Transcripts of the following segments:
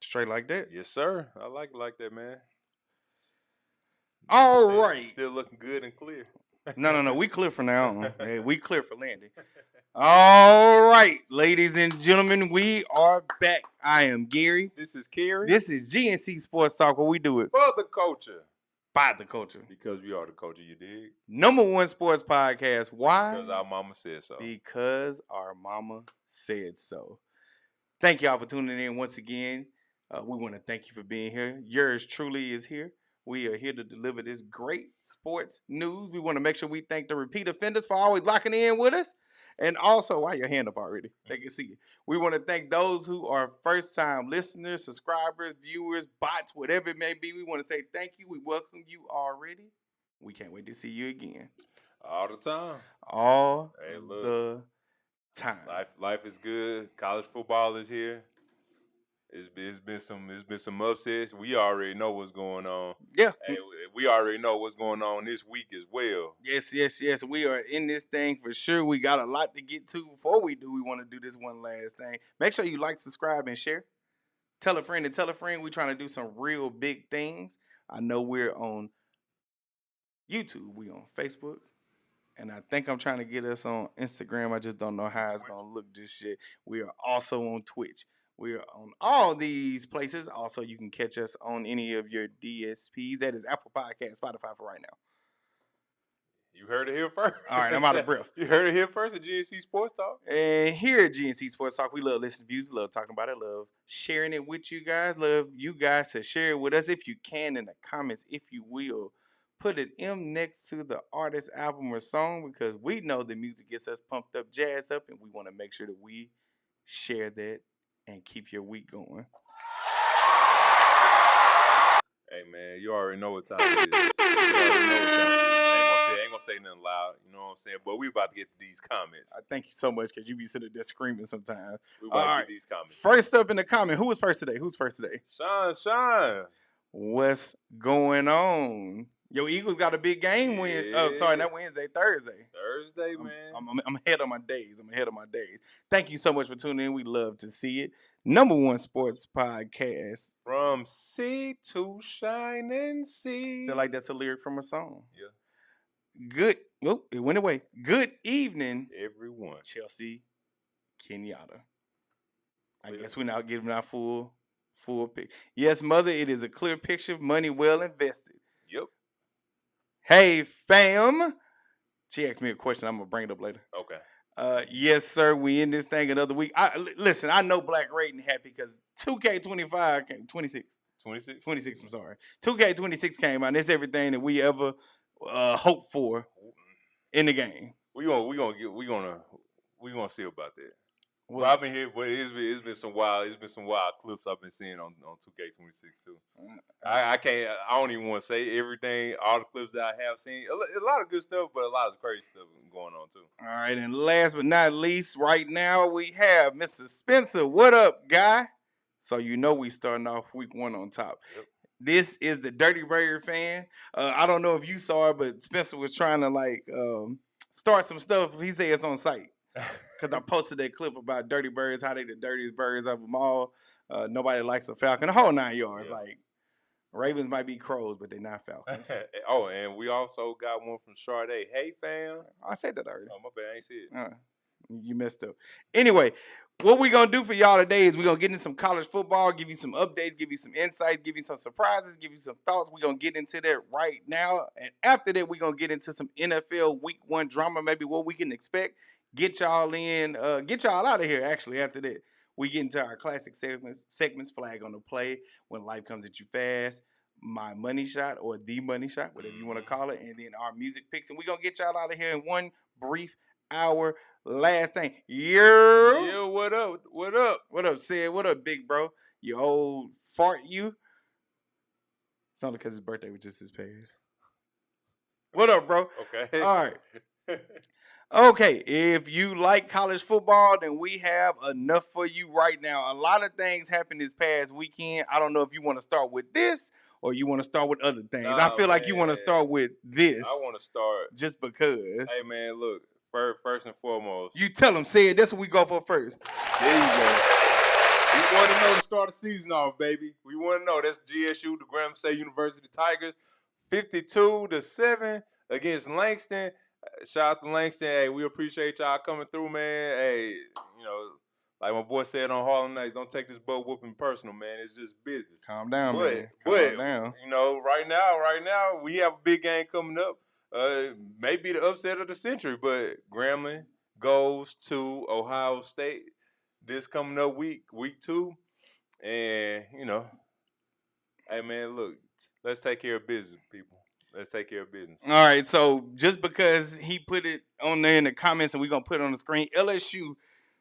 Straight like that. Yes, sir. I like it like that, man. All right. Still looking good and clear. No. We clear for now on. Hey, we clear for landing. All right, ladies and gentlemen, we are back. I am Gary. This is Kerry. This is GNC Sports Talk, where we do it for the culture. by the culture. Because we are the culture, you dig? #1 sports podcast. Why? Because our mama said so. Because our mama said so. Thank y'all for tuning in once again. We want to thank you for being here. Yours truly is here. We are here to deliver this great sports news. We want to make sure we thank the repeat offenders for always locking in with us. And also, why your hand up already? They can see you. We want to thank those who are first-time listeners, subscribers, viewers, bots, whatever it may be. We want to say thank you. We welcome you already. We can't wait to see you again. All the time. All the time. Life is good. College football is here. It's been some upsets. We already know what's going on. Yeah. And we already know what's going on this week as well. Yes. We are in this thing for sure. We got a lot to get to. Before we do, we want to do this one last thing. Make sure you like, subscribe, and share. Tell a friend and tell a friend. We're trying to do some real big things. I know we're on YouTube. We on Facebook. And I think I'm trying to get us on Instagram. I just don't know how it's going to look just yet. We are also on Twitch. We are on all these places. Also, you can catch us on any of your DSPs. That is Apple Podcast, Spotify for right now. You heard it here first. All right, I'm out of breath. You heard it here first at GNC Sports Talk. And here at GNC Sports Talk, we love listening to views, love talking about it, love sharing it with you guys, love you guys to share it with us if you can in the comments, if you will. Put an M next to the artist, album, or song because we know the music gets us pumped up, jazzed up, and we want to make sure that we share that and keep your week going. Hey, man, you already know what time it is. I ain't gonna say nothing loud, you know what I'm saying? But we about to get to these comments. I thank you so much because you be sitting there screaming sometimes. We about to get these comments. First up in the comment, who was first today? Who's first today? Shine. What's going on? Yo, Eagles got a big game win. Yeah. Oh, sorry, not Wednesday, Thursday. Thursday, man. I'm ahead of my days. Thank you so much for tuning in. We love to see it. #1 sports podcast. From sea to shining sea. Feel like that's a lyric from a song. Yeah. Good. Oh, it went away. Good evening, everyone. Chelsea Kenyatta. I guess we're now giving our full pic. Yes, mother, it is a clear picture of money well invested. Yep. Hey, fam. She asked me a question. I'm going to bring it up later. Okay. Yes, sir. We in this thing another week. Listen, I know Black Rating happy because 2K25 came. 26. 26, I'm sorry. 2K26 came out. And it's everything that we ever hoped for in the game. We gonna see about that. Well, I've been here, but it's been some wild clips I've been seeing on 2K26 too. I don't even want to say everything, all the clips that I have seen. A lot of good stuff, but a lot of crazy stuff going on too. All right, and last but not least, right now we have Mr. Spencer. What up, guy? So you know we starting off week 1 on top. Yep. This is the Dirty Bird fan. I don't know if you saw it, but Spencer was trying to start some stuff. He said it's on site. Because I posted that clip about dirty birds, how they the dirtiest birds of them all. Nobody likes a falcon. The whole 9 yards. Yeah. Like, Ravens might be crows, but they're not falcons. Oh, and we also got one from Sade. Hey, fam. I said that already. Oh, my bad. I ain't see it. You messed up. Anyway, what we going to do for y'all today is we're going to get into some college football, give you some updates, give you some insights, give you some surprises, give you some thoughts. We're going to get into that right now. And after that, we're going to get into some NFL week 1 drama, maybe what we can expect. Get y'all out of here, actually, after that. We get into our classic segments, flag on the play, when life comes at you fast, my money shot or the money shot, whatever you want to call it, and then our music picks. And we're going to get y'all out of here in one brief hour. Last thing. Yeah, what up? What up, Sid? What up, big bro? You old fart you? It's only because his birthday was just his past. What up, bro? Okay. All right. Okay, if you like college football, then we have enough for you right now. A lot of things happened this past weekend. I don't know if you want to start with this or you want to start with other things. I feel like you want to start with this. I want to start. Just because. Hey, man, look, first and foremost. You tell them, say it. That's what we go for first. There you go. We want to know the start of the season off, baby. We want to know. That's GSU, the Grambling State University Tigers, 52-7 against Langston. Shout out to Langston. Hey, we appreciate y'all coming through, man. Hey, like my boy said on Harlem Nights, don't take this butt whooping personal, man. It's just business. Calm down, man. Calm down. Right now, we have a big game coming up. Maybe the upset of the century, but Grambling goes to Ohio State this coming up week 2. And, hey, man, look, let's take care of business, people. Let's take care of business. All right, so just because he put it on there in the comments and we're going to put it on the screen, LSU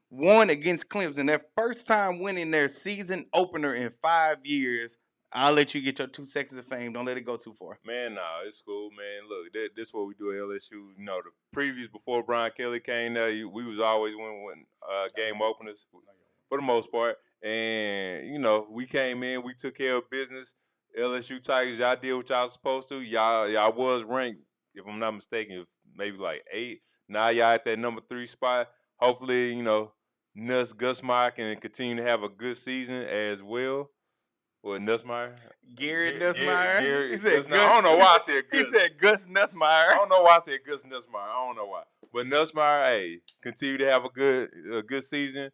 won against Clemson. Their first time winning their season opener in 5 years. I'll let you get your 2 seconds of fame. Don't let it go too far. Man, nah, it's cool, man. Look, this is what we do at LSU. The previous before Brian Kelly came there, we was always winning game openers for the most part. And, we came in, we took care of business. LSU Tigers, y'all did what y'all supposed to. Y'all was ranked, if I'm not mistaken, maybe like 8. Now y'all at that number 3 spot. Hopefully, Nuss Gussmeyer can continue to have a good season as well. What, Nussmeyer? Garrett Nussmeyer? He said I don't know why I said Gus. He said Gus Nussmeyer. I don't know why I said Gus Nussmeyer. I don't know why. But Nussmeyer, hey, continue to have a good season.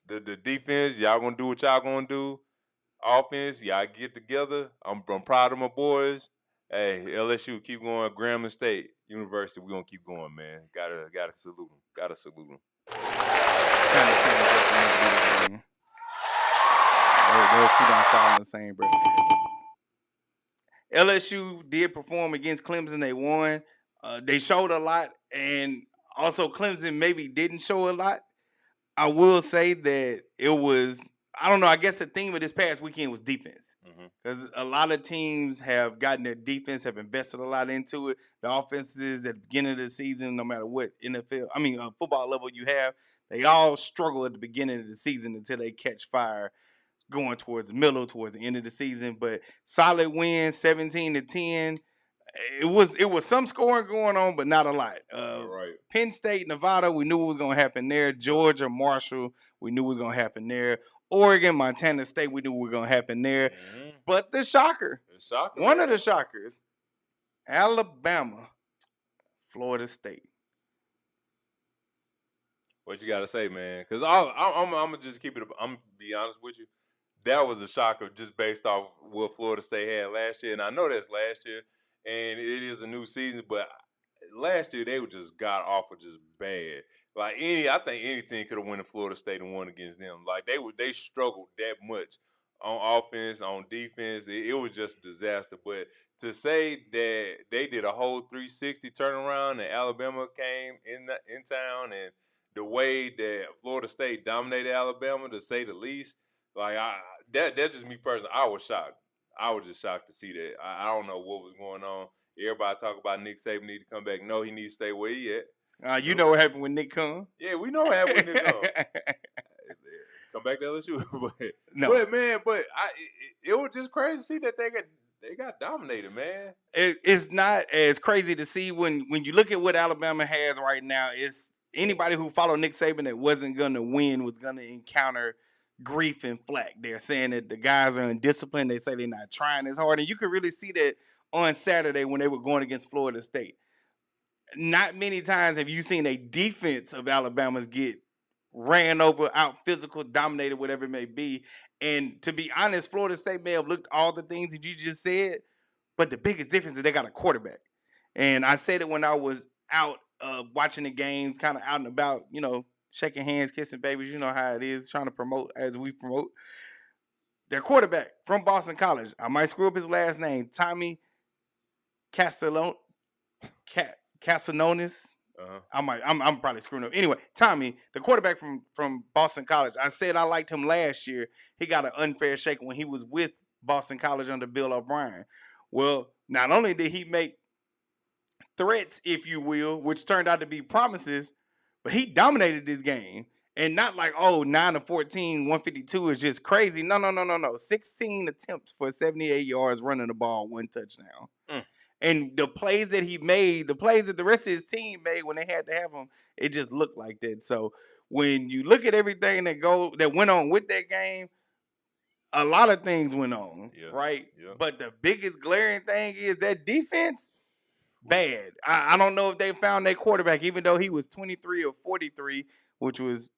The defense, y'all gonna do what y'all gonna do. Offense, y'all get together. I'm proud of my boys. Hey, LSU, keep going. Grambling State University, we're gonna keep going, man. Gotta salute them. Gotta salute them. Those two don't fall in the same breath. LSU did perform against Clemson. They won. They showed a lot, and also Clemson maybe didn't show a lot. I will say that it was, I don't know, I guess the theme of this past weekend was defense. Because a lot of teams have gotten their defense, have invested a lot into it. The offenses at the beginning of the season, no matter what football level you have, they all struggle at the beginning of the season until they catch fire going towards the middle, towards the end of the season. But solid win, 17-10. It was some scoring going on, but not a lot. Right. Penn State, Nevada, we knew what was going to happen there. Georgia, Marshall, we knew what was going to happen there. Oregon, Montana State, we knew what was going to happen there. Mm-hmm. But the shocker, one of the shockers, Alabama, Florida State. What you got to say, man? Because I'm going to just keep it, I'm going to be honest with you. That was a shocker just based off what Florida State had last year. And I know that's last year. And it is a new season, but last year they were just got awful, just bad. Like I think any team could have won in Florida State and won against them. Like they struggled that much on offense, on defense. It was just a disaster. But to say that they did a whole 360 turnaround and Alabama came in town, and the way that Florida State dominated Alabama, to say the least, like that's just me personally. I was shocked. I was just shocked to see that. I don't know what was going on. Everybody talk about Nick Saban need to come back. No, he needs to stay where he at. You know what happened when Nick come? Yeah, we know what happened when Nick come. Come back to LSU. But it was just crazy to see that they got dominated, man. It's not as crazy to see when you look at what Alabama has right now. It's anybody who followed Nick Saban that wasn't going to win was going to encounter grief and flack. They're saying that the guys are undisciplined. They say they're not trying as hard. And you could really see that on Saturday when they were going against Florida State. Not many times have you seen a defense of Alabama's get ran over, out physical, dominated, whatever it may be. And to be honest, Florida State may have looked all the things that you just said, but the biggest difference is they got a quarterback. And I said it when I was out watching the games, kind of out and about, shaking hands, kissing babies. You know how it is, trying to promote as we promote. Their quarterback from Boston College, I might screw up his last name, Tommy Castellanos. Uh-huh. I'm probably screwing up. Anyway, Tommy, the quarterback from Boston College, I said I liked him last year. He got an unfair shake when he was with Boston College under Bill O'Brien. Well, not only did he make threats, if you will, which turned out to be promises, but he dominated this game. And not like, 9-14, 152 is just crazy. No. 16 attempts for 78 yards running the ball, 1 touchdown. And the plays that he made, the plays that the rest of his team made when they had to have him, it just looked like that. So when you look at everything that went on with that game, a lot of things went on, right? Yeah. But the biggest glaring thing is that defense, bad. I don't know if they found their quarterback, even though he was 23 or 43, which was,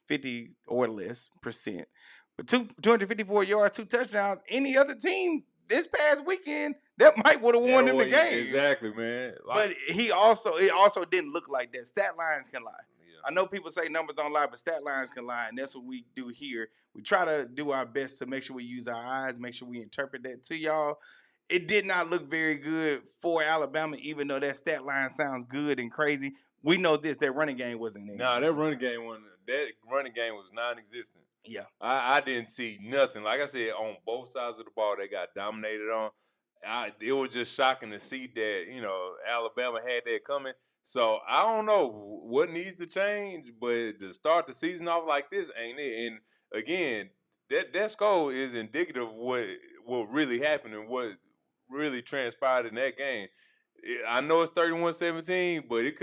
50 or less percent. But 254 yards, 2 touchdowns. Any other team this past weekend, that might would have won them the game. Exactly, man. But it also didn't look like that. Stat lines can lie. Yeah. I know people say numbers don't lie, but stat lines can lie, and that's what we do here. We try to do our best to make sure we use our eyes, make sure we interpret that to y'all. It did not look very good for Alabama, even though that stat line sounds good and crazy. We know that running game wasn't there. Nah, that running game was non-existent. Yeah. I didn't see nothing. Like I said, on both sides of the ball, they got dominated on. It was just shocking to see that, Alabama had that coming. So I don't know what needs to change, but to start the season off like this, ain't it? And again, that score is indicative of what really happened and what really transpired in that game. I know it's 31-17, but it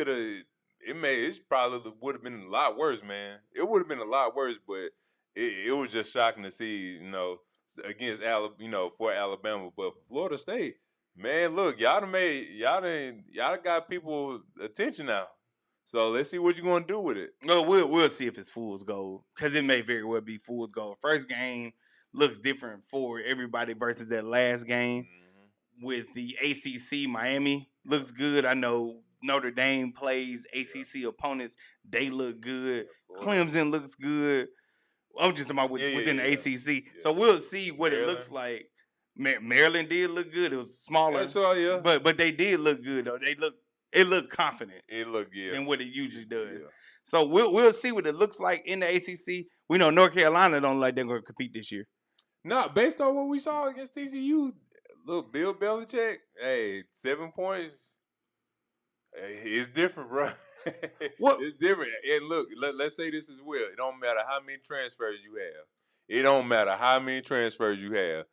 probably would have been a lot worse, man. It would have been a lot worse, but it was just shocking to see, against for Alabama. But Florida State, man, look, y'all got people attention now. So let's see what you're gonna do with it. No, we'll see if it's fool's gold, because it may very well be fool's gold. First game looks different for everybody versus that last game. With the ACC, Miami looks good. I know Notre Dame plays ACC opponents. They look good. Clemson looks good. I'm just talking about within the ACC. Yeah. So we'll see what Maryland. It looks like. Maryland did look good. It was smaller. But they did look good, though. It looked confident. It looked than what it usually does. Yeah. So we'll see what it looks like in the ACC. We know North Carolina don't like they're going to compete this year. No, based on what we saw against TCU, look, Bill Belichick, 7 points. Hey, it's different, bro. It's different. And look, let's say this as well. It don't matter how many transfers you have. It don't matter how many transfers you have.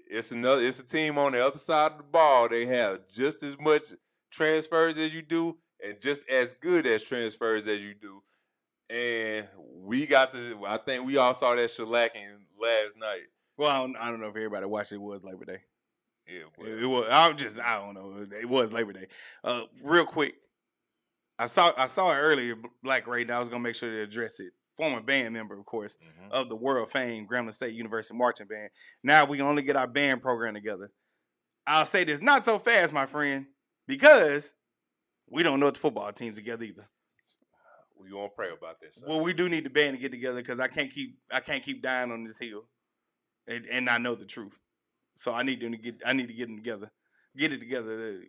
It's a team on the other side of the ball. They have just as much transfers as you do, and just as good as transfers as you do. And I think we all saw that shellacking last night. Well, I don't know if everybody watched it. It was Labor Day. Yeah, it was. I don't know. It was Labor Day. Real quick, I saw it earlier, Black Ray. I was gonna make sure to address it. Former band member, of course, of the world famed Grambling State University Marching Band. Now we can only get our band program together. I'll say this not so fast, my friend, because we don't know what the football team's together either. We gonna pray about this. Well, we do need the band to get together, because I can't keep dying on this hill, and I know the truth. So I need to get them together. Get it together.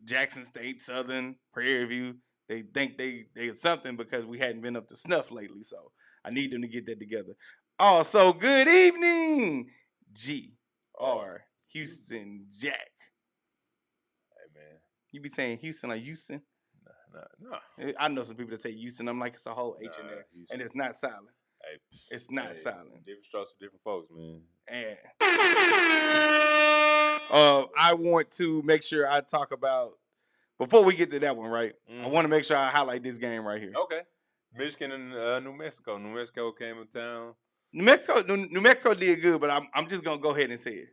Jackson State, Southern, Prairie View, they think they something because we hadn't been up to snuff lately. So I need them to get that together. Also, good evening, G.R. Houston Jack. Hey, man. You be saying Houston or Houston? No. I know some people that say Houston. I'm like, it's a whole H in there. Houston. And it's not silent. Hey, it's not silent. Different strokes for different folks, man. And I want to make sure I talk about, before we get to that one, right? I want to make sure I highlight this game right here. Okay. Michigan and New Mexico. New Mexico came in town. New Mexico did good, but I'm just gonna go ahead and say it.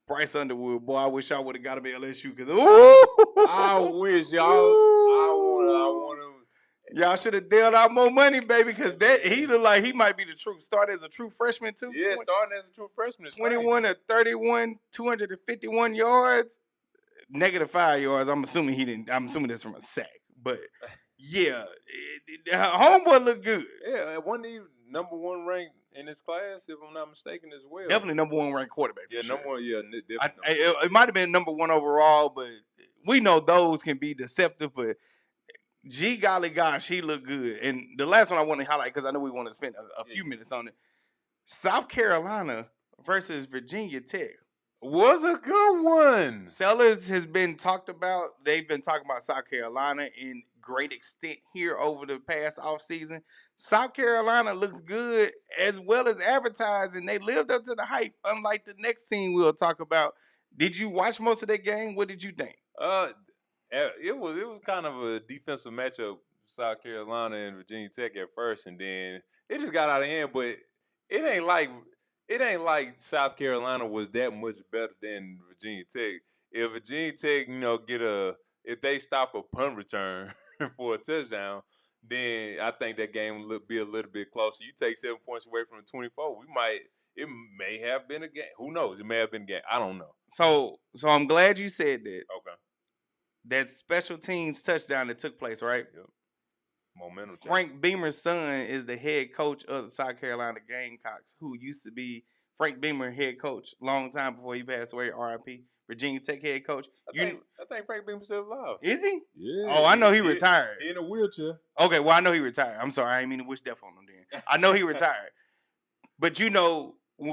Bryce Underwood, boy, I wish I would have got him at LSU, because I wish y'all. I want to. Y'all should have dealt out more money, baby, because he looked like he might be the true start as a true freshman too. Yeah, starting as a true freshman. 21 to 31, 251 yards, -5 yards. I'm assuming that's from a sack, but yeah, homeboy looked good. Yeah, wasn't he number 1 ranked in his class, if I'm not mistaken, as well? Definitely number 1 ranked quarterback. Yeah, sure. number 1. Yeah, definitely. It might have been number 1 overall, but we know those can be deceptive. But golly gosh, he looked good. And the last one I want to highlight, because I know we want to spend a few minutes on it. South Carolina versus Virginia Tech was a good one. Sellers has been talked about. They've been talking about South Carolina in great extent here over the past offseason. South Carolina looks good as well as advertised, and they lived up to the hype, unlike the next team we'll talk about. Did you watch most of that game? What did you think? It was kind of a defensive matchup, South Carolina and Virginia Tech at first, and then it just got out of hand. But it ain't like South Carolina was that much better than Virginia Tech. If Virginia Tech, if they stop a punt return for a touchdown, then I think that game will be a little bit closer. You take 7 points away from the 24, it may have been a game. Who knows? It may have been a game. I don't know. So I'm glad you said that. Okay. That special teams touchdown that took place, right? Yep. Momentum. Frank Beamer's son is the head coach of the South Carolina Gamecocks, who used to be Frank Beamer head coach long time before he passed away. R.I.P. Virginia Tech head coach. I think Frank Beamer's still alive. Is he? Yeah. Oh, I know he retired. In a wheelchair. Okay, well, I know he retired. I'm sorry. I didn't mean to wish death on him then. I know he retired. But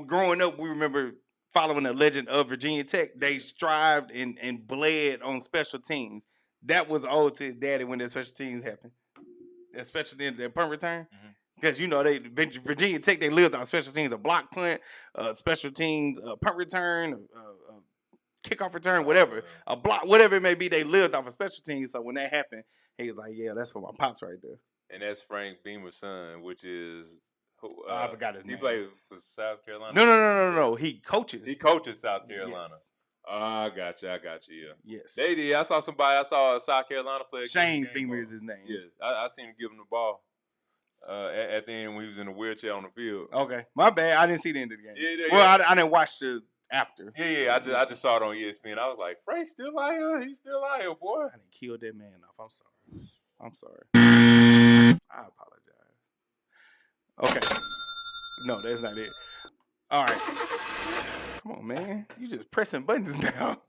growing up, we remember following the legend of Virginia Tech. They strived and bled on special teams. That was owed to his daddy when the special teams happened. Especially in the punt return. Because, Virginia Tech, they lived on special teams, a block punt, special teams, punt return, kickoff return, whatever. A block, whatever it may be, they lived off of special teams. So when that happened, he was like, yeah, that's for my pops right there. And that's Frank Beamer's son, which is... I forgot his name. He played for South Carolina? No. He coaches. He coaches South Carolina. Yes. I got you. Yeah. Yes. They did. I saw a South Carolina player. Shane Beamer is his name. Yeah. I seen him give him the ball at the end when he was in a wheelchair on the field. Okay. My bad. I didn't see the end of the game. Yeah. I didn't watch the after. Yeah. I just saw it on ESPN. I was like, Frank's still out here. He's still out here, boy. I didn't kill that man off. I'm sorry. I apologize. Okay. No, that's not it. All right. Come on, man. You just pressing buttons now.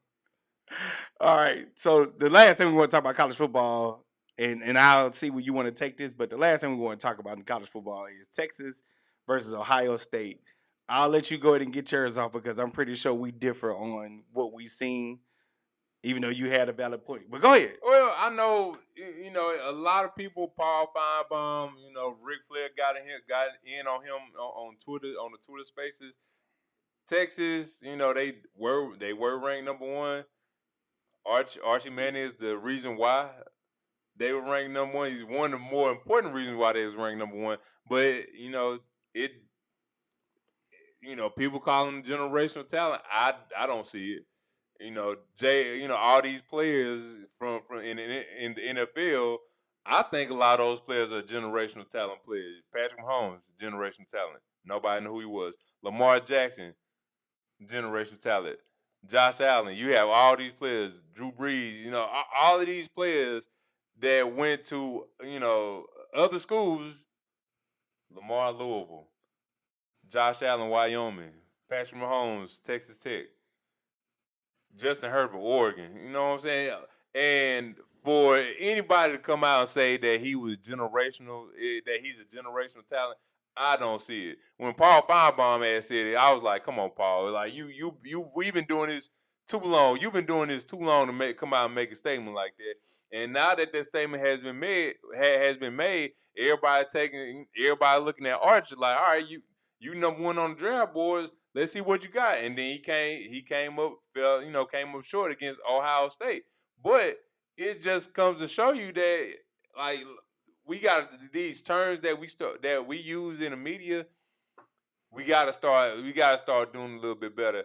All right. So the last thing we want to talk about college football, and I'll see where you want to take this, but the last thing we want to talk about in college football is Texas versus Ohio State. I'll let you go ahead and get yours off because I'm pretty sure we differ on what we've seen, even though you had a valid point. But go ahead. Well, I know, a lot of people, Paul Feinbaum, Ric Flair got in on him on Twitter, on the Twitter Spaces. Texas, they were ranked number one. Archie Manning is the reason why they were ranked number one. He's one of the more important reasons why they was ranked number one. But people call him generational talent. I don't see it. All these players from in the NFL, I think a lot of those players are generational talent players. Patrick Mahomes, generational talent. Nobody knew who he was. Lamar Jackson, generational talent. Josh Allen, you have all these players. Drew Brees, all of these players that went to, other schools. Lamar, Louisville. Josh Allen, Wyoming. Patrick Mahomes, Texas Tech. Justin Herbert, Oregon. You know what I'm saying? And for anybody to come out and say that he was generational, that he's a generational talent, I don't see it. When Paul Feinbaum had said it, I was like, "Come on, Paul! Like we've been doing this too long. You've been doing this too long to come out and make a statement like that." And now that statement has been made, everybody looking at Archie like, "All right, you number one on the draft boards. Let's see what you got." And then he came up short against Ohio State. But it just comes to show you that we got these terms that we use in the media. We gotta start doing a little bit better.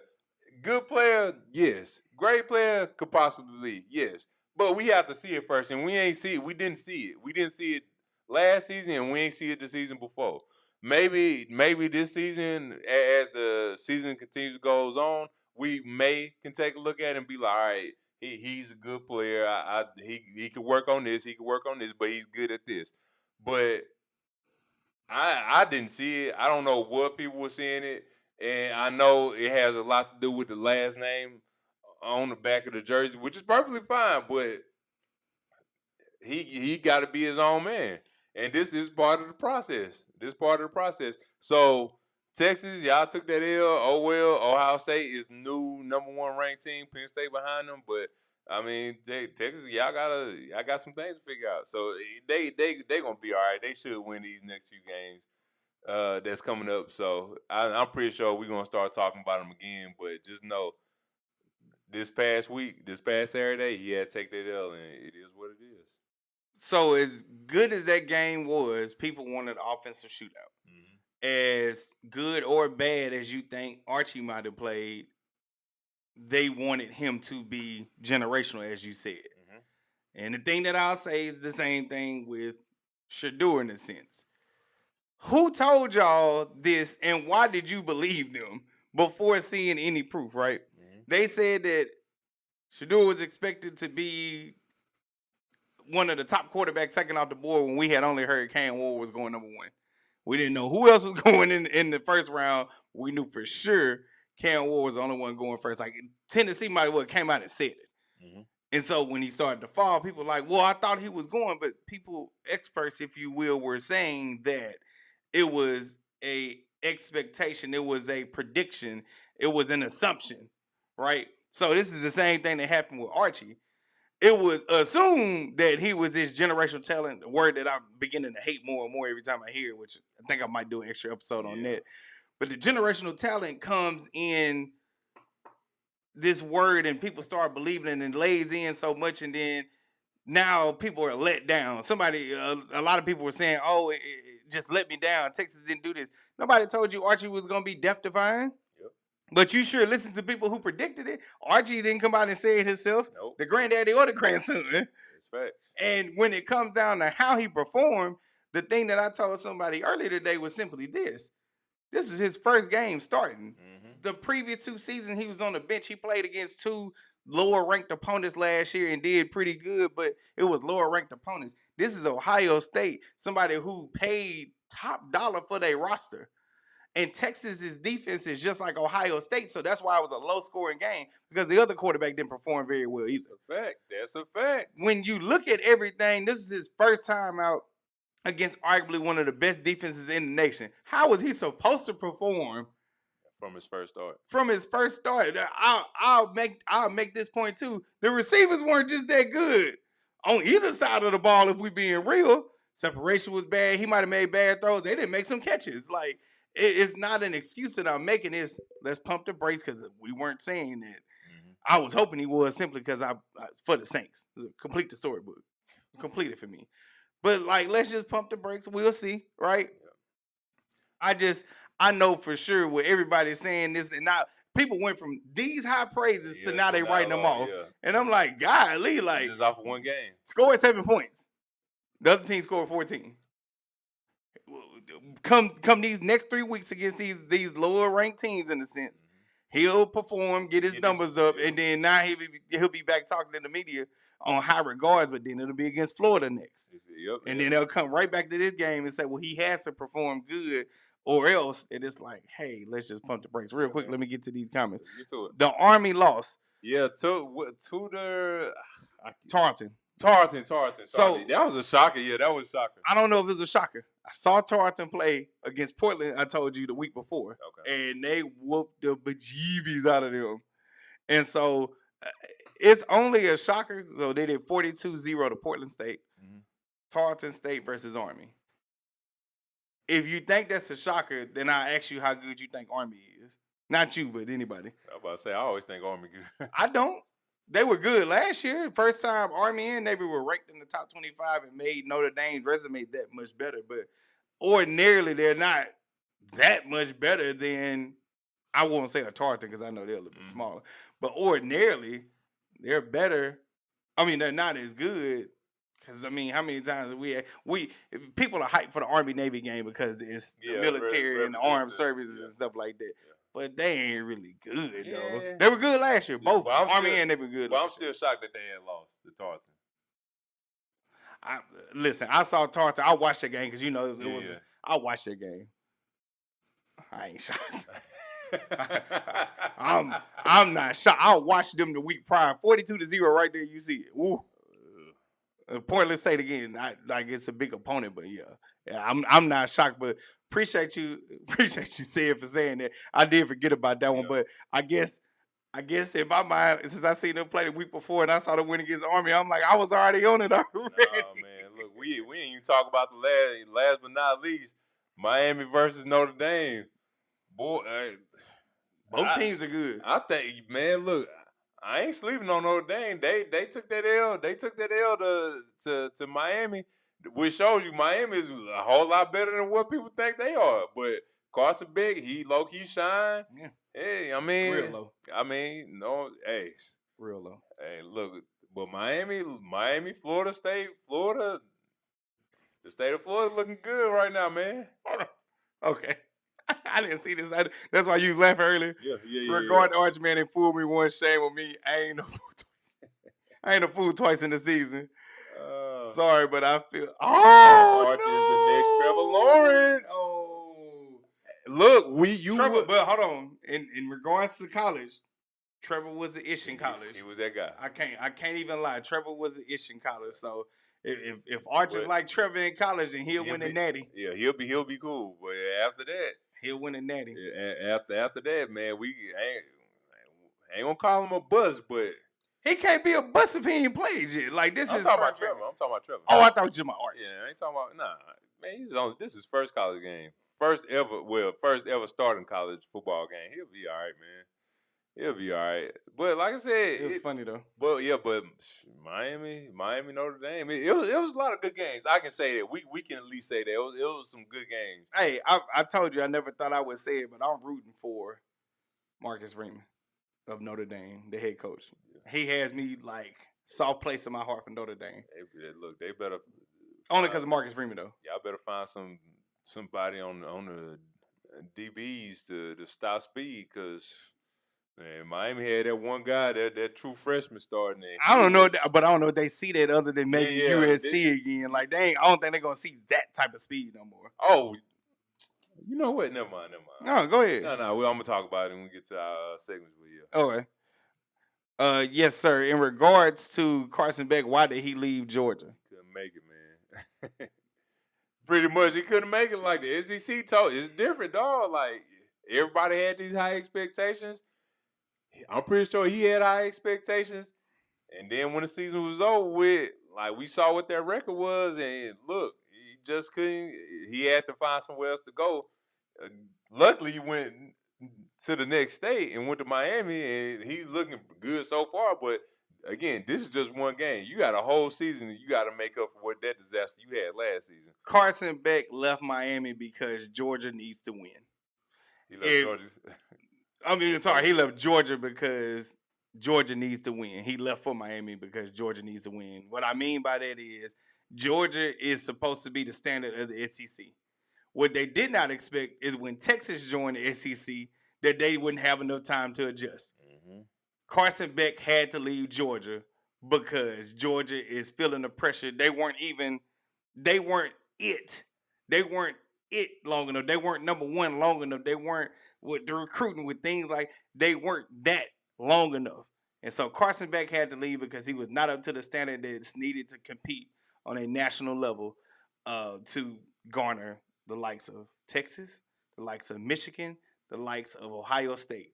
Good player, yes. Great player, could possibly, yes. But we have to see it first, and we ain't see it. We didn't see it. We didn't see it last season, and we ain't see it the season before. Maybe this season, as the season continues goes on, we can take a look at it and be like, all right, he's a good player. He could work on this. He could work on this, but he's good at this. But I didn't see it. I don't know what people were seeing it, and I know it has a lot to do with the last name on the back of the jersey, which is perfectly fine. But he got to be his own man, and this is part of the process. So Texas, y'all took that L. Oh well. Ohio State is new number one ranked team. Penn State behind them, but I mean Texas, y'all got some things to figure out. So they gonna be all right. They should win these next few games that's coming up. So I'm pretty sure we're gonna start talking about them again. But just know, this past Saturday, he had to take that L, and it is what it is. So as good as that game was, people wanted an offensive shootout. As good or bad as you think Archie might have played, they wanted him to be generational, as you said. And the thing that I'll say is the same thing with Shedeur in a sense. Who told y'all this, and why did you believe them before seeing any proof, right? They said that Shedeur was expected to be one of the top quarterbacks second off the board when we had only heard Cam Ward was going number 1. We didn't know who else was going in the first round. We knew for sure Cam Ward was the only one going first. Like Tennessee might have came out and said it. And so when he started to fall, people were like, well, I thought he was going. But people, experts, if you will, were saying that it was a expectation. It was a prediction. It was an assumption, right? So this is the same thing that happened with Archie. It was assumed that he was this generational talent, a word that I'm beginning to hate more and more every time I hear it, which I think I might do an extra episode on that. But the generational talent comes in this word and people start believing it and lays in so much, and then now people are let down. A lot of people were saying, oh, it just let me down. Texas didn't do this. Nobody told you Archie was going to be death-defying. But you sure listen to people who predicted it. Archie didn't come out and say it himself. The granddaddy or the grandson. It's facts. And when it comes down to how he performed, the thing that I told somebody earlier today was simply this. This is his first game starting. The previous 2 seasons, he was on the bench. He played against 2 lower-ranked opponents last year and did pretty good, but it was lower-ranked opponents. This is Ohio State, somebody who paid top dollar for their roster. And Texas's defense is just like Ohio State, so that's why it was a low-scoring game, because the other quarterback didn't perform very well either. That's a fact. When you look at everything, this is his first time out against arguably one of the best defenses in the nation. How was he supposed to perform from his first start? I'll make this point too. The receivers weren't just that good on either side of the ball. If we being real, separation was bad. He might have made bad throws. They didn't make some catches. Like, it's not an excuse that I'm making. It's let's pump the brakes, because we weren't saying that. I was hoping he was, simply because I for the Saints. Complete the storybook. Complete it for me. But like, let's just pump the brakes. We'll see, right? I know for sure what everybody's saying this, and now people went from these high praises to now they writing them off. And I'm like, golly, like, just off of one game. Scored 7 points. The other team scored 14. Come these next 3 weeks against these lower ranked teams, in a sense, he'll perform, get his numbers up, and then now he'll be back talking to the media on high regards. But then it'll be against Florida next, and then they'll come right back to this game and say, well, he has to perform good, or else it is like, hey, let's just pump the brakes real quick. Let me get to these comments. Get to it. The Army lost. Yeah, to the Tarleton. So that was a shocker. Yeah, that was a shocker. I don't know if it was a shocker. I saw Tarleton play against Portland, I told you, the week before. And they whooped the bejeebies out of them. And so it's only a shocker. So they did 42-0 to Portland State. Tarleton State versus Army. If you think that's a shocker, then I ask you how good you think Army is. Not you, but anybody. I was about to say, I always think Army good. I don't. They were good last year. First time Army and Navy were ranked in the top 25 and made Notre Dame's resume that much better. But ordinarily, they're not that much better than, I won't say a Tarleton because I know they're a little bit smaller. But ordinarily, they're better. I mean, they're not as good. Because, I mean, how many times people are hyped for the Army-Navy game because it's the military and the armed services and stuff like that. But they ain't really good, though. They were good last year. Both Army and Navy were good. But I'm still shocked that they had lost to Tarleton. Listen, I saw Tarleton. I watched that game because, you know, it was. I watched that game. I ain't shocked. I'm not shocked. I watched them the week prior. 42-0 right there. You see it. Woo. Portland State again. Like it's a big opponent, but I'm not shocked. But appreciate you saying for saying that. I did forget about that one, but I guess in my mind, since I seen them play the week before and I saw them win against Army, I'm like, I was already on it already. Oh man, look, we didn't even talk about the last but not least, Miami versus Notre Dame. Boy, both teams are good. I think, man, look. I ain't sleeping on Notre Dame. They took that L. They took that L to Miami. which shows you Miami is a whole lot better than what people think they are. But Carson Beck, he low key shine. Yeah. Hey, I mean, real low. Hey, real low. Hey, look, but Miami, Florida State, the state of Florida looking good right now, man. Okay. I didn't see this. That's why you was laughing earlier. Yeah. Regarding Archman, they fooled me once. Shame on me. I ain't no fool twice. I ain't a fool twice in the season. Sorry, but I feel. Oh, Archie is the next Trevor Lawrence. Oh, look, Trevor. But hold on. In regards to college, Trevor was the ish in college. He was that guy. I can't even lie. Trevor was the ish in college. So if Archer's like Trevor in college, then he'll win a natty. Yeah, he'll be cool. But after that, he'll win a natty. After that, man, we ain't gonna call him a bust, but he can't be a bust if he ain't played yet. Like this I'm talking about Trevor. Oh, I thought you were my Arch. Yeah, I ain't talking about man. This is first college game, first ever starting college football game. He'll be all right, man. He'll be all right. But like I said, it was funny though. But Miami, Notre Dame. It was a lot of good games. I can say that. We can at least say that it was some good games. Hey, I told you I never thought I would say it, but I'm rooting for Marcus Freeman of Notre Dame, the head coach. Yeah. He has me like soft place in my heart for Notre Dame. They better only because of Marcus Freeman though. Y'all better find somebody on the DBs to stop speed because. Man, Miami had that one guy, that true freshman starting there. I don't know, but I don't know if they see that other than maybe USC again. Like I don't think they're gonna see that type of speed no more. Oh, you know what? Never mind. No, go ahead. No, I'm gonna talk about it when we get to our segments with you. Okay. Yes, sir. In regards to Carson Beck, why did he leave Georgia? Couldn't make it, man. Pretty much, he couldn't make it. Like the SEC told, it's different, dog. Like everybody had these high expectations. I'm pretty sure he had high expectations. And then when the season was over with, like we saw what that record was, and look, he just couldn't. He had to find somewhere else to go. Luckily, he went to the next state and went to Miami, and he's looking good so far. But again, this is just one game. You got a whole season, and you got to make up for what that disaster you had last season. Carson Beck left Miami because Georgia needs to win. He left Georgia. He left Georgia because Georgia needs to win. He left for Miami because Georgia needs to win. What I mean by that is Georgia is supposed to be the standard of the SEC. What they did not expect is when Texas joined the SEC that they wouldn't have enough time to adjust. Mm-hmm. Carson Beck had to leave Georgia because Georgia is feeling the pressure. They weren't it long enough. They weren't number one long enough. They weren't with the recruiting with things like they weren't that long enough. And so Carson Beck had to leave because he was not up to the standard that's needed to compete on a national level to garner the likes of Texas, the likes of Michigan, the likes of Ohio State.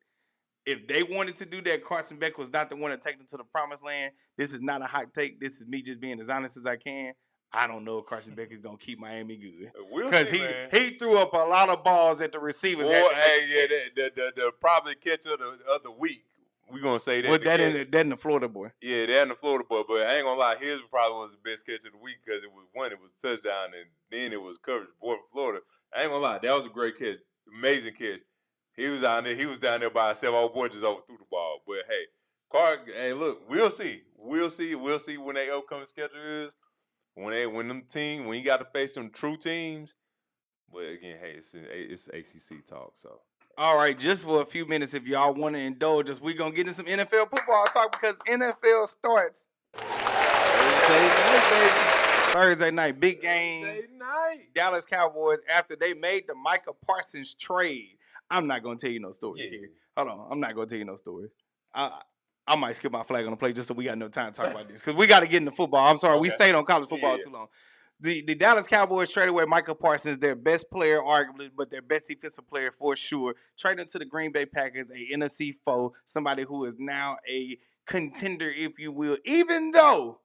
If they wanted to do that, Carson Beck was not the one to take them to the promised land. This is not a hot take. This is me just being as honest as I can. I don't know if Carson Beck is gonna keep Miami good because he threw up a lot of balls at the receivers. The probably catch of the week. We gonna say that. Well, that in the Florida boy. Yeah, that in the Florida boy. But I ain't gonna lie, his probably was the best catch of the week because it was a touchdown, and then it was coverage boy for Florida. I ain't gonna lie, that was a great catch, amazing catch. He was down there by himself. Old boy just overthrew the ball. But hey, look, we'll see when their upcoming schedule is. When you got to face them true teams, but again, hey, it's ACC talk. So, all right, just for a few minutes, if y'all want to indulge us, we gonna get in some NFL football talk because NFL starts Thursday night, big game. Thursday night, Dallas Cowboys after they made the Micah Parsons trade. I'm not gonna tell you no stories here. Hold on, I'm not gonna tell you no stories. I might skip my flag on the play just so we got no time to talk about this because we got to get into football. I'm sorry, we stayed on college football too long. The Dallas Cowboys traded away Micah Parsons, their best player arguably, but their best defensive player for sure. Traded to the Green Bay Packers, a NFC foe, somebody who is now a contender, if you will. Even though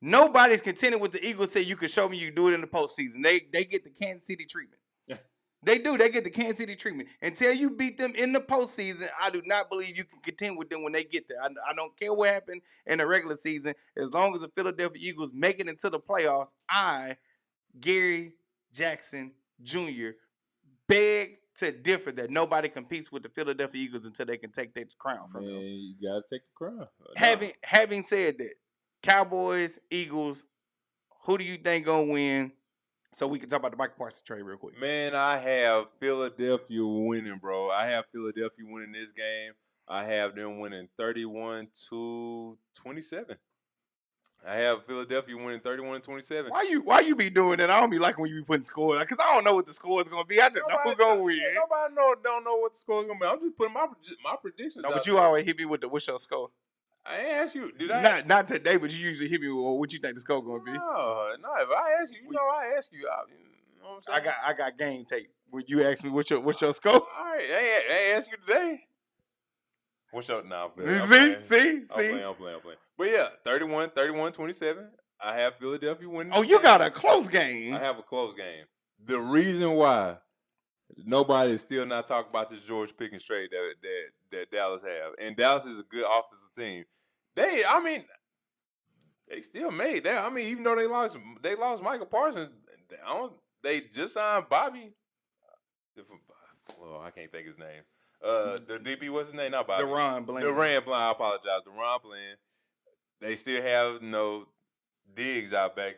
nobody's contending with the Eagles, say you can show me you do it in the postseason. They get the Kansas City treatment. They do. They get the Kansas City treatment. Until you beat them in the postseason, I do not believe you can contend with them when they get there. I don't care what happened in the regular season. As long as the Philadelphia Eagles make it into the playoffs, Gary Jackson Jr., beg to differ that nobody competes with the Philadelphia Eagles until they can take that crown from them. You gotta take the crown. Having said that, Cowboys, Eagles, who do you think gonna win? So we can talk about the Micah Parsons trade real quick. Man, I have Philadelphia winning, bro. I have Philadelphia winning this game. I have them winning 31-27. I have Philadelphia winning 31-27. Why you be doing that? I don't be liking when you be putting scores because I don't know what the score is gonna be. I just know who's gonna win. Nobody don't know what the score is gonna be. I'm just putting my predictions. No, but you always hit me with what's your score. I ain't asked you. Did I? Not today, but you usually hit me with what you think the score gonna be. No. If I ask you, I ask you. You know what I'm saying? I got game tape. When you ask me what's your score. All right, I asked you today. What's your now? See. I'm playing. But yeah, 31-27. I have Philadelphia winning. Oh, you got a close game. I have a close game. The reason why nobody is still not talking about this George Pickens trade that Dallas have, and Dallas is a good offensive team. They still made that. I mean, even though they lost Micah Parsons, they just signed Bobby. I can't think his name. The DB, what's his name? Not Bobby. Deron Bland. I apologize. Deron Bland. They still have Diggs out there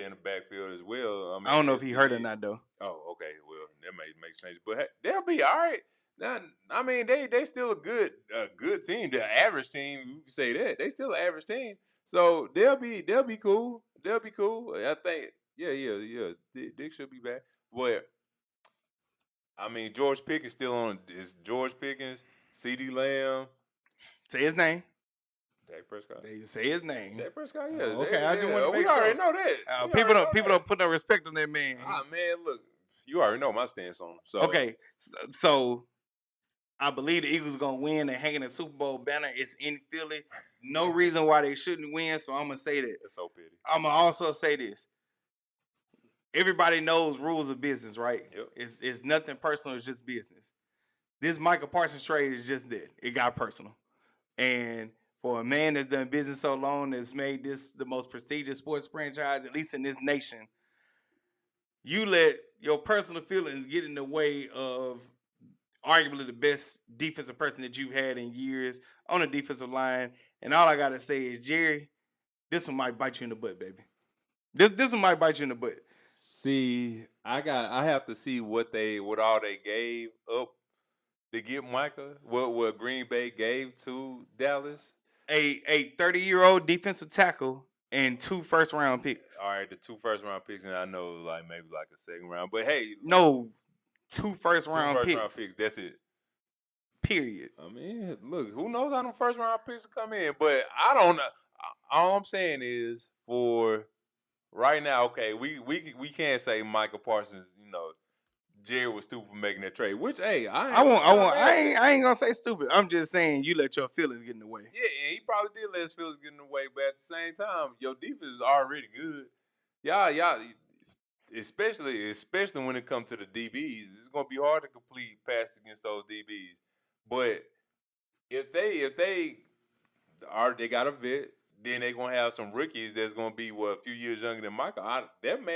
in the backfield as well. I don't know if he hurt or not though. Oh, okay. Well, that may make sense, but hey, they'll be all right. Now, I mean, they still a good team. The average team, you can say that they still an average team. So they'll be cool. They'll be cool. I think. Yeah. Dick should be back. But I mean, George Pickens still on. It's George Pickens, CD Lamb. Say his name. Dak Prescott. They say his name. Dak Prescott, yeah. Okay, I just want to make sure. We already know that. People don't put no respect on that man. Man, look, you already know my stance on him. So okay, so I believe the Eagles are gonna win and hanging a Super Bowl banner. It's in Philly. No reason why they shouldn't win. So I'm gonna say that. That's so pity. I'm gonna also say this. Everybody knows rules of business, right? Yep. It's nothing personal. It's just business. This Micah Parsons trade is just that. It got personal, and for a man that's done business so long, that's made this the most prestigious sports franchise, at least in this nation, you let your personal feelings get in the way of arguably the best defensive person that you've had in years on the defensive line. And all I got to say is, Jerry, this one might bite you in the butt, baby. This one might bite you in the butt. See, I have to see what all they gave up to get Micah, what Green Bay gave to Dallas. A 30-year-old defensive tackle and 2 first-round picks. All right, the 2 first-round picks, and I know maybe a second round, but hey, no, 2 first-round picks. 2 first-round picks. That's it. Period. I mean, look, who knows how them first-round picks will come in? But I don't know. All I'm saying is, for right now, okay, we can't say Micah Parsons, Jerry was stupid for making that trade. Which, hey, I ain't gonna say stupid. I'm just saying you let your feelings get in the way. Yeah, and he probably did let his feelings get in the way, but at the same time, your defense is already good. Y'all, especially when it comes to the DBs, it's gonna be hard to complete passes against those DBs. But if they got a vet, then they're gonna have some rookies that's gonna be a few years younger than Michael. That may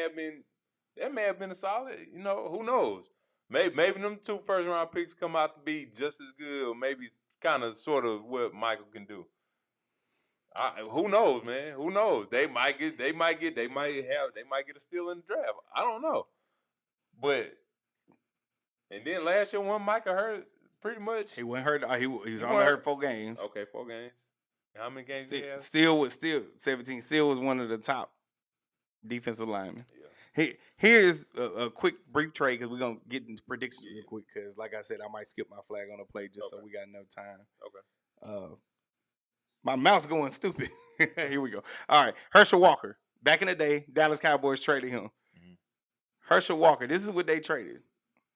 have been a solid. Who knows? Maybe them 2 first-round picks come out to be just as good, or maybe kind of sort of what Michael can do. Who knows, man? Who knows? They might get a steal in the draft. I don't know. But and then last year when Micah hurt, pretty much he wasn't hurt. He was only hurt 4 games. Okay, 4 games. How many games did he have? Still 17. Still was one of the top defensive linemen. Yeah. Here's a quick brief trade because we're gonna get into predictions real quick. Because like I said, I might skip my flag on the play just so we got enough time. Okay. My mouth's going stupid. Here we go. All right, Herschel Walker. Back in the day, Dallas Cowboys traded him. Mm-hmm. Herschel Walker. This is what they traded: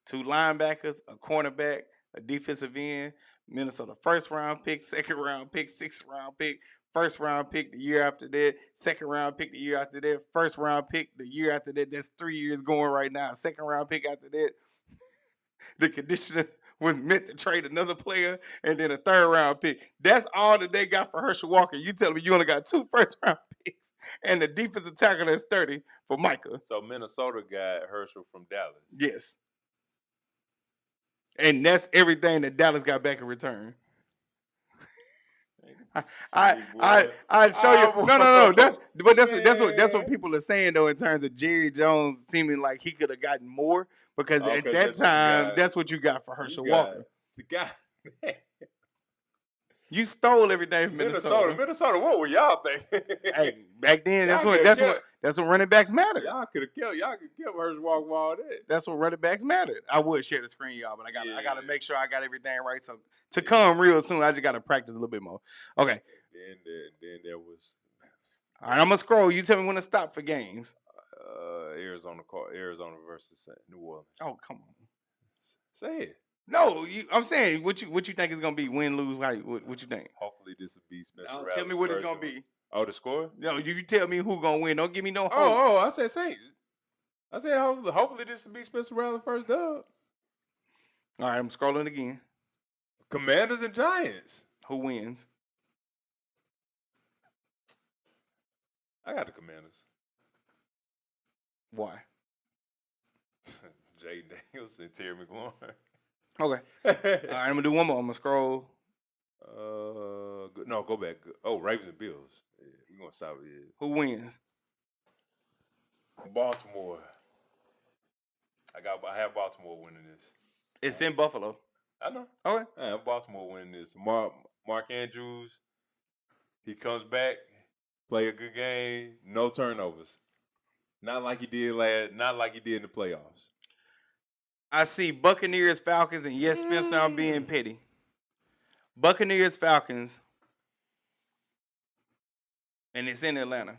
2 linebackers, a cornerback, a defensive end. Minnesota 1st-round pick, 2nd-round pick, 6th-round pick, 1st-round pick the year after that, 2nd-round pick the year after that, 1st-round pick the year after that. That's 3 years going right now. 2nd-round pick after that. the conditioner was meant to trade another player and then a 3rd-round pick. That's all that they got for Herschel Walker. You tell me you only got 2 first-round picks and the defensive tackle that's 30 for Micah. So Minnesota got Herschel from Dallas. Yes. And that's everything that Dallas got back in return. I show you. No. That's what people are saying though in terms of Jerry Jones seeming like he could have gotten more because at that time that's what you got for Herschel Walker. The guy. You stole everything from Minnesota. Minnesota, what were y'all thinking? Hey, back then that's what running backs mattered. Y'all could kill Herschel Walker for all that. That's what running backs mattered. I would share the screen, y'all, but I gotta make sure I got everything right. So to come real soon, I just gotta practice a little bit more. Okay. Then there was. All right, I'm gonna scroll. You tell me when to stop for games. Arizona versus New Orleans. Oh, come on. Say it. No, I'm saying what you think is gonna be win, lose, what you think? Hopefully this will be Spencer Rattler's tell me what it's gonna be. Oh, the score? No, you tell me who gonna win. Don't give me no hope. Oh, I said Saints. I said hopefully this will be Spencer Rattler's first dub. All right, I'm scrolling again. Commanders and Giants. Who wins? I got the Commanders. Why? Jay Daniels and Terry McLaurin. Okay. All right, I'm gonna do one more. I'm gonna scroll. No, go back. Oh, Ravens and Bills. Yeah, we're gonna stop it. Yeah. Who wins? Baltimore. I have Baltimore winning this. It's in Buffalo. I know. Okay. I have Baltimore winning this. Mark Andrews. He comes back, play a good game, no turnovers. Not like he did in the playoffs. I see Buccaneers, Falcons, and yes, Spencer, I'm being petty. Buccaneers, Falcons, and it's in Atlanta.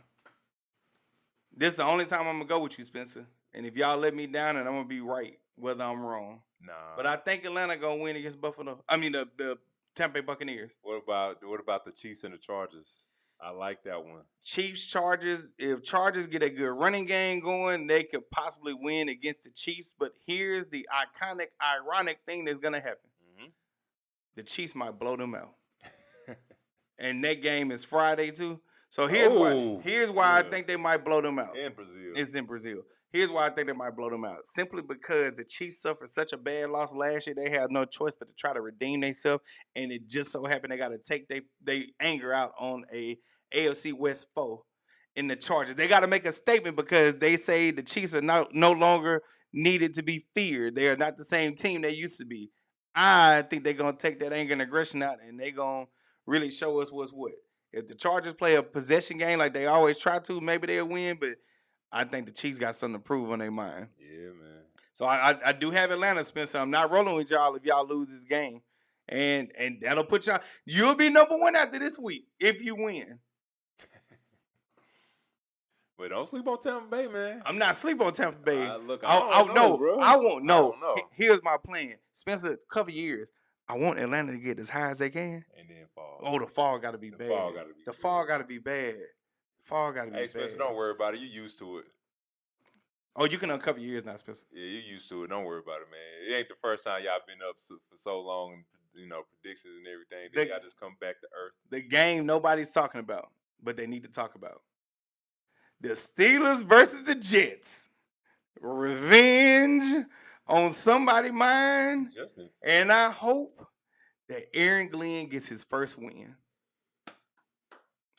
This is the only time I'm going to go with you, Spencer. And if y'all let me down, then I'm going to be right, whether I'm wrong. Nah. But I think Atlanta going to win against Buffalo. I mean, the Tampa Bay Buccaneers. What about the Chiefs and the Chargers? I like that one. Chiefs, Chargers. If Chargers get a good running game going, they could possibly win against the Chiefs. But here's the ironic thing that's going to happen. Mm-hmm. The Chiefs might blow them out. And that game is Friday, too. So here's why I think they might blow them out. In Brazil. It's in Brazil. Here's why I think they might blow them out. Simply because the Chiefs suffered such a bad loss last year, they had no choice but to try to redeem themselves. And it just so happened they got to take their anger out on a AFC West foe in the Chargers. They got to make a statement because they say the Chiefs are no longer needed to be feared. They are not the same team they used to be. I think they're going to take that anger and aggression out, and they're going to really show us what's what. If the Chargers play a possession game like they always try to, maybe they'll win, but I think the Chiefs got something to prove on their mind. Yeah, man. So I do have Atlanta, Spencer. I'm not rolling with y'all if y'all lose this game. And that'll put y'all – you'll be number one after this week if you win. But don't sleep on Tampa Bay, man. I'm not sleeping on Tampa Bay. I don't know, bro. I won't know. Here's my plan. Spencer, cover your ears. I want Atlanta to get as high as they can. And then fall. Oh, the fall got to be bad. The fall got to be bad. Fall got to be bad. Hey, Spencer, don't worry about it. You used to it. Oh, you can uncover your ears now, Spencer. Yeah, you used to it. Don't worry about it, man. It ain't the first time y'all been up for so long, predictions and everything. Then y'all just come back to earth. The game nobody's talking about, but they need to talk about. The Steelers versus the Jets. Revenge on somebody's mind. And I hope that Aaron Glenn gets his first win.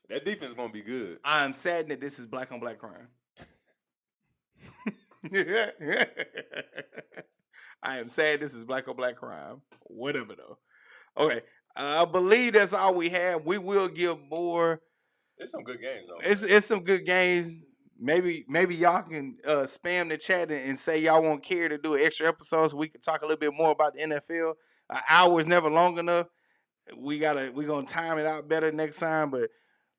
That defense is going to be good. I'm saddened that this is black on black crime. I am sad this is black on black crime. Whatever, though. Okay. I believe that's all we have. We will give more. It's some good games, though. It's some good games. Maybe y'all can spam the chat and say y'all won't care to do an extra episode so we can talk a little bit more about the NFL. An hour is never long enough. We're gonna time it out better next time. But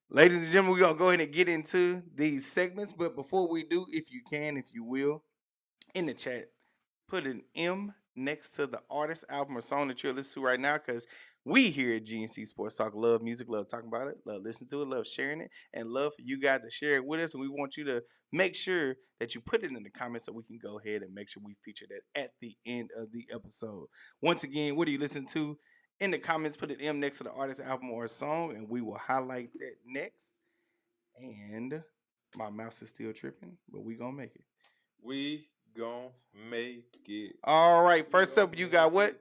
ladies and gentlemen, we're gonna go ahead and get into these segments. But before we do, if you will, in the chat, put an M next to the artist, album, or song that you're listening to right now, because We here at GNC Sports Talk love music, love talking about it, love listening to it, love sharing it, and love for you guys to share it with us. And we want you to make sure that you put it in the comments so we can go ahead and make sure we feature that at the end of the episode. Once again, what do you listen to? In the comments, put an M next to the artist, album, or song, and we will highlight that next. And my mouse is still tripping, but we gonna make it. We gonna make it. All right, first up, you got what?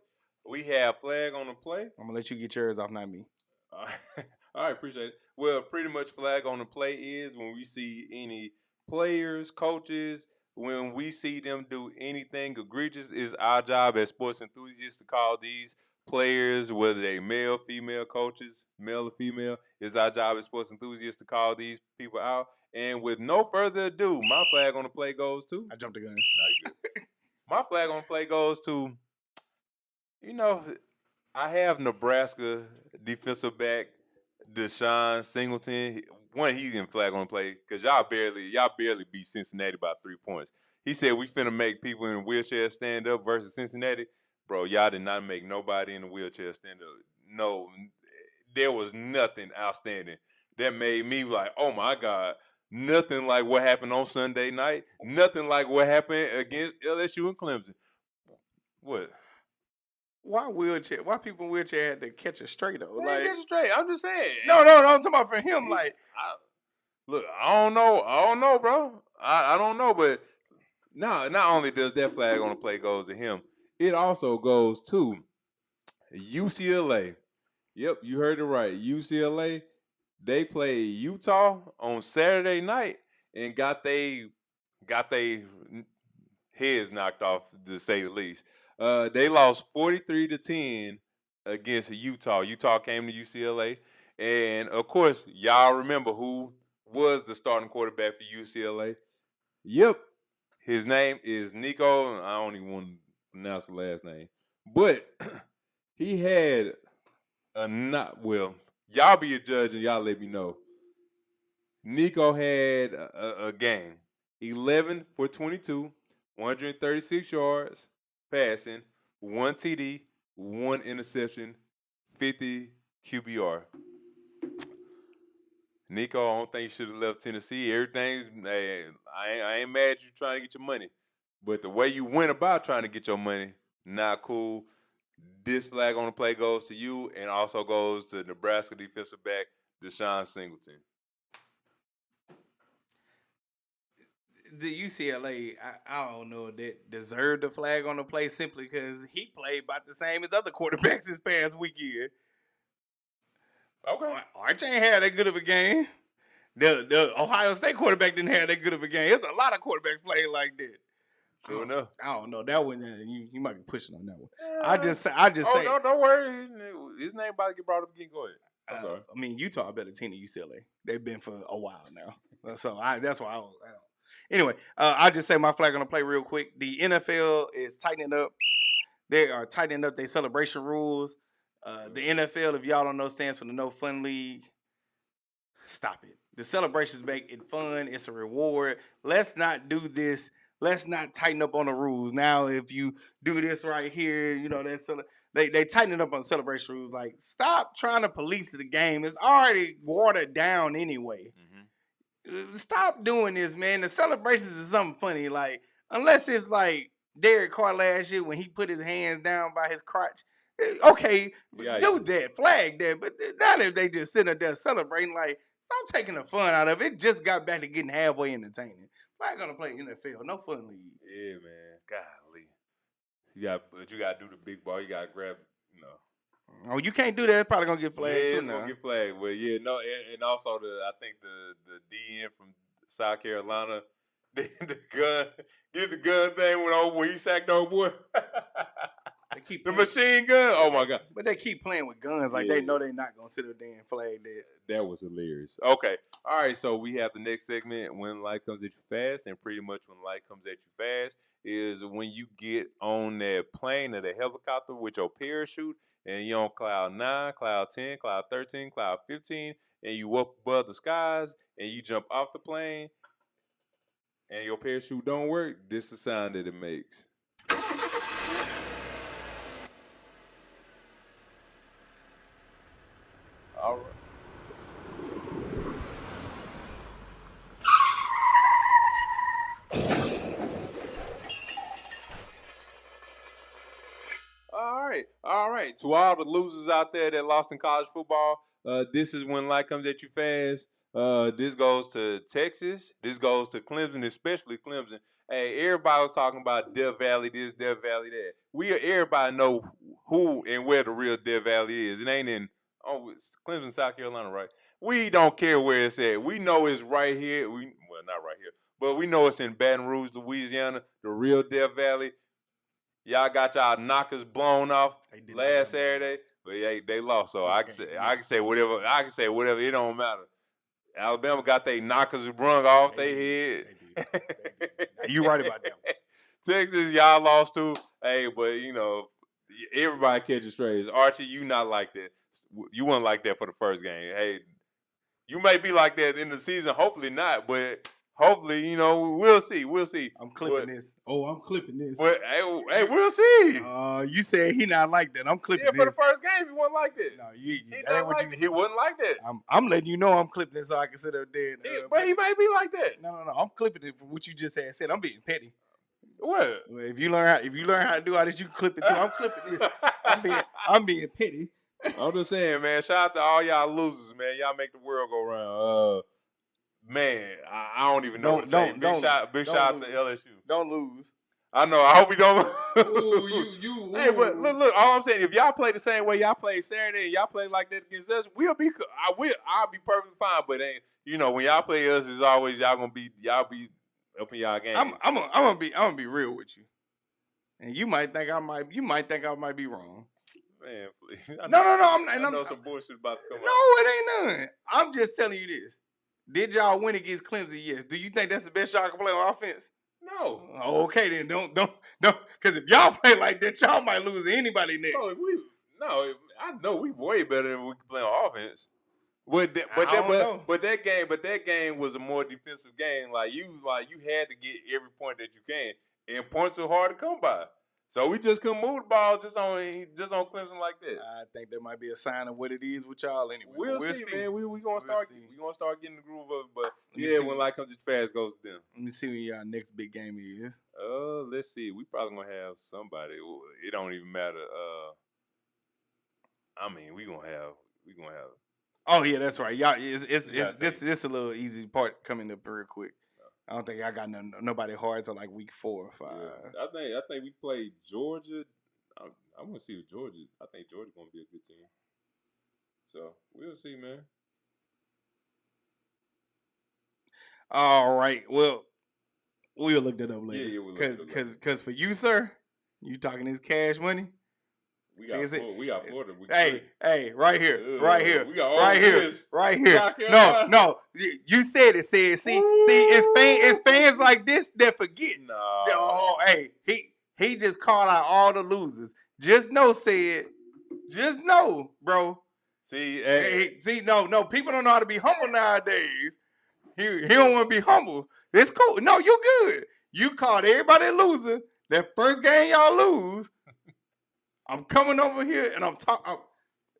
We have flag on the play. I'm gonna let you get yours off, not me. All right, appreciate it. Well, pretty much flag on the play is when we see any players, coaches, when we see them do anything egregious, it's our job as sports enthusiasts to call these players, whether they male, female coaches, male or female, it's our job as sports enthusiasts to call these people out. And with no further ado, my flag on the play goes to. I jumped the gun. No, you good. My flag on the play goes to, I have Nebraska defensive back Deshaun Singleton. One, he's in flag on the play because y'all barely beat Cincinnati by 3 points. He said we finna make people in wheelchairs stand up versus Cincinnati. Bro, y'all did not make nobody in a wheelchair stand up. No, there was nothing outstanding that made me like, oh my God. Nothing like what happened on Sunday night. Nothing like what happened against LSU and Clemson. What? Why people in wheelchair had to catch it straight though? Like, catch it straight. I'm just saying. No. I'm talking about for him. Like, I don't know, bro. I don't know, but not only does that flag on the play goes to him, it also goes to UCLA. Yep, you heard it right. UCLA. They played Utah on Saturday night and got they heads knocked off, to say the least. They lost 43-10 against Utah. Utah came to UCLA. And, of course, y'all remember who was the starting quarterback for UCLA? Yep. His name is Nico. I don't even want to pronounce the last name. But he had y'all be a judge and y'all let me know. Nico had a game. 11 for 22, 136 yards passing, 1 TD, 1 interception, 50 QBR. Nico, I don't think you should have left Tennessee. Everything's, I ain't mad at you trying to get your money. But the way you went about trying to get your money, not cool. This flag on the play goes to you and also goes to Nebraska defensive back Deshaun Singleton. The UCLA, I don't know, that deserved the flag on the play simply because he played about the same as other quarterbacks this past weekend. Okay. Arch ain't had that good of a game. The Ohio State quarterback didn't have that good of a game. There's a lot of quarterbacks playing like that. Sure enough. I don't know. That one, you might be pushing on that one. No, don't worry. His name about to get brought up again. Go ahead. I'm sorry. I mean, Utah a better team than UCLA. They've been for a while now. So that's why I don't. Anyway, I'll just say my flag on the play real quick. The NFL is tightening up. They are tightening up their celebration rules. The NFL, if y'all don't know, stands for the No Fun League. Stop it. The celebrations make it fun. It's a reward. Let's not do this. Let's not tighten up on the rules. Now, if you do this right here, they tighten it up on celebration rules. Like, stop trying to police the game. It's already watered down anyway. Mm-hmm. Stop doing this, man. The celebrations is something funny. Like, unless it's like Derek Carr last year when he put his hands down by his crotch. Okay, do that, flag that. But not if they just sitting there celebrating. Like, stop taking the fun out of it. It just got back to getting halfway entertaining. Flag gonna play NFL, no fun league. Yeah, man. Golly. You gotta do the big ball. You gotta grab, Oh, you can't do that. It's probably gonna get flagged too. It's gonna get flagged. Well, yeah, no, and also I think the DN from South Carolina, the gun thing when he sacked old boy. The machine gun. Oh my God! But they keep playing with guns like they know they're not gonna sit there and flag that. That was hilarious. Okay, all right. So we have the next segment. When life comes at you fast, and pretty much when life comes at you fast is when you get on that plane or the helicopter with your parachute, and you're on cloud 9, cloud 10, cloud 13, cloud 15, and you up above the skies, and you jump off the plane, and your parachute don't work. This is the sound that it makes. All right. All right. To all the losers out there that lost in college football, this is when light comes at you fast. This goes to Texas. This goes to Clemson, especially Clemson. Hey, everybody was talking about Death Valley this, Death Valley that. Everybody know who and where the real Death Valley is. It ain't in it's Clemson, South Carolina, right? We don't care where it's at. We know it's right here. Well, not right here, but we know it's in Baton Rouge, Louisiana, the real Death Valley. Y'all got y'all knockers blown off last Saturday, but they lost. So I can say whatever. I can say whatever. It don't matter. Alabama got their knockers brung off their head. You right about that one. Texas, y'all lost too. Hey, but everybody catches strays. Archie, you not like that. You weren't like that for the first game. Hey, you may be like that in the season. Hopefully not, but. Hopefully, we'll see. We'll see. I'm clipping this. I'm clipping this. But hey, we'll see. You said he not like that. I'm clipping this. Yeah, for the first game, he wasn't like that. No, he wasn't like that. I'm letting you know I'm clipping this so I can sit up there. But he may be like that. No. I'm clipping it for what you just said. I'm being petty. What? Well, if you learn how to do all this, you can clip it too. I'm clipping this. I'm being petty. I'm just saying, man. Shout out to all y'all losers, man. Y'all make the world go round. Man, I don't even know what to say. Big shout out to LSU. Don't lose. I know. I hope we don't. Ooh. Hey, but look. All I'm saying, if y'all play the same way y'all played Saturday, and y'all play like that against us, I'll be perfectly fine. But when y'all play us, it's always y'all be up in y'all game. I'm gonna be real with you, and you might think I might be wrong. Man, please. No. I know some bullshit about to come out. No, it ain't none. I'm just telling you this. Did y'all win against Clemson? Yes. Do you think that's the best y'all can play on offense? No. Oh, okay, then don't. Because if y'all play like that, y'all might lose to anybody next. I know we way better than we can play on offense. But that game was a more defensive game. Like you had to get every point that you can, and points are hard to come by. So we just couldn't move the ball just on Clemson like that. I think that might be a sign of what it is with y'all anyway. We'll see, man. We gonna start getting the groove of it. But when light comes, it fast goes to them. Let me see when y'all next big game is. Let's see. We probably gonna have somebody. It don't even matter. We gonna have. Oh yeah, that's right. Y'all, this a little easy part coming up real quick. I don't think I got nobody hard till like week 4 or 5. Yeah, I think we played Georgia. I'm gonna see with Georgia. I think Georgia's gonna be a good team. So we'll see, man. All right. Well, we'll look that up later. Yeah, we'll look it up later. Because for you, sir, you talking this cash money. We got Florida. Hey, right here. We got right here. No. You said it. See, it's fans like this that forget. No. Oh, hey, he just called out all the losers. Just know, bro. See, no. People don't know how to be humble nowadays. He don't want to be humble. It's cool. No, you good. You called everybody a loser. That first game y'all lose. I'm coming over here and I'm talking.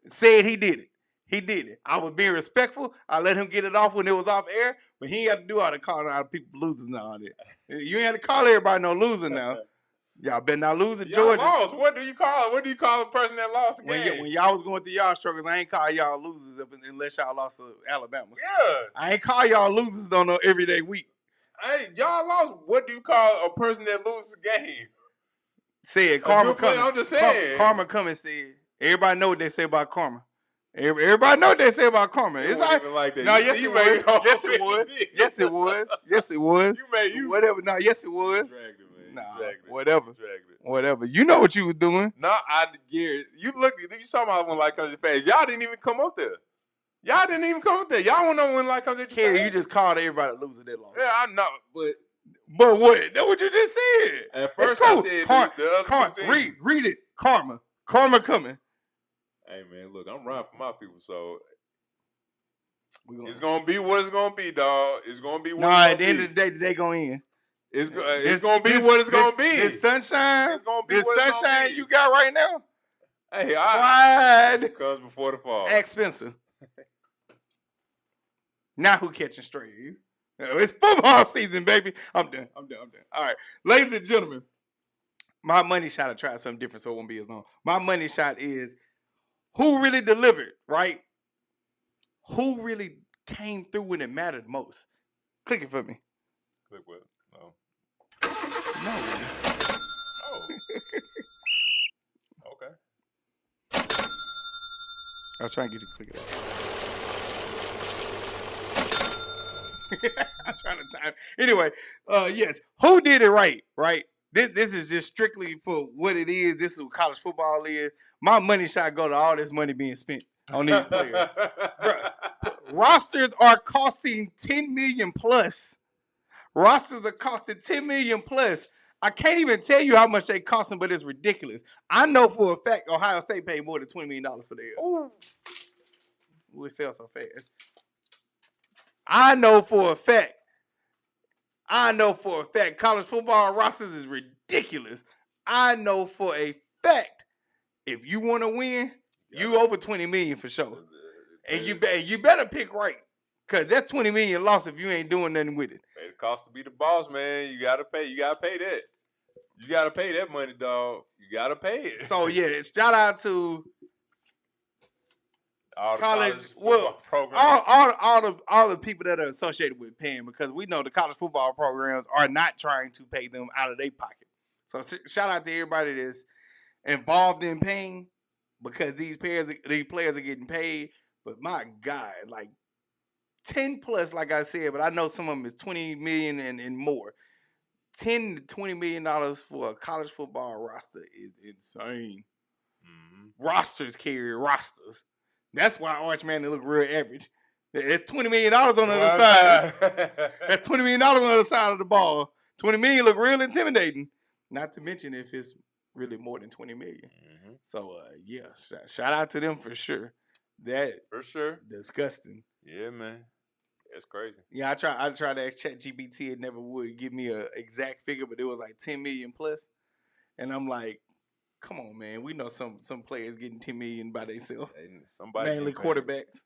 Said he did it. I was being respectful. I let him get it off when it was off air, but he ain't got to do all the calling out people losing and all that. You ain't have to call everybody no loser now. Y'all better not lose at Georgia. Y'all lost. What do you call the person that lost the game? When y'all was going through y'all struggles, I ain't call y'all losers unless y'all lost to Alabama. Yeah. I ain't call y'all losers on no everyday week. Hey, y'all lost. What do you call a person that loses the game? Said Karma coming. I'm just saying. Karma coming said. Everybody know what they say about Karma. Everybody know what they say about Karma. It's like that. No, yes it was. Yes it was. Whatever. No, yes it was. Dragged it, man. Whatever. Whatever. You know what you was doing. No, you saw my when light comes to fast. Y'all didn't even come up there. Y'all don't know when light comes to fast. You just called everybody a loser that long. Yeah, I know, But what? That's what you just said. At first I said the other two teams. Read it. Karma coming. Hey man, look, I'm riding for my people, so it's gonna be what it's gonna be, dog. It's gonna be what it's gonna be. At the end of the day, they gonna end. It's gonna be what it's gonna be. This sunshine. It's gonna be this what sunshine you got right now. Hey, pride comes before the fall. Ask Spencer. Now who catching straight? It's football season, baby. I'm done. All right. Ladies and gentlemen, my money shot, I tried something different so it won't be as long. My money shot is who really delivered, right? Who really came through when it mattered most? Click it for me. Click what? No. No. Oh. Okay. I was trying to get you to click it out. I'm trying to time. Anyway, yes. Who did it right? This is just strictly for what it is. This is what college football is. My money shot go to all this money being spent on these players. Bruh, rosters are costing $10 million plus. Rosters are costing $10 million plus. I can't even tell you how much they costing, but it's ridiculous. I know for a fact Ohio State paid more than $20 million for theirs. Ooh, it fell so fast. I know for a fact college football rosters is ridiculous. I know for a fact if you want to win, you over $20 million for sure. And you better pick right. Because that's $20 million loss if you ain't doing nothing with it. Hey, the cost to be the boss, man. You gotta pay that. You gotta pay that money, dog. You gotta pay it. So yeah, shout out to all the college programs. all the people that are associated with paying, because we know the college football programs are not trying to pay them out of their pocket. So shout out to everybody that's involved in paying, because these players are getting paid. But my God, like 10 plus, like I said, but I know some of them is 20 million and more. $10 to $20 million for a college football roster is insane. Mm-hmm. Rosters carry rosters. That's why Arch Manning look real average. It's $20 million on the other side. That's $20 million on the other side of the ball. $20 million look real intimidating. Not to mention if it's really more than $20 million. Mm-hmm. So yeah, shout out to them for sure. That for sure. Disgusting. Yeah, man. That's crazy. Yeah, I tried to ask ChatGPT. It never would give me an exact figure, but it was like 10 million plus. And I'm like, come on, man. We know some players getting 10 million by themselves. Mainly quarterbacks.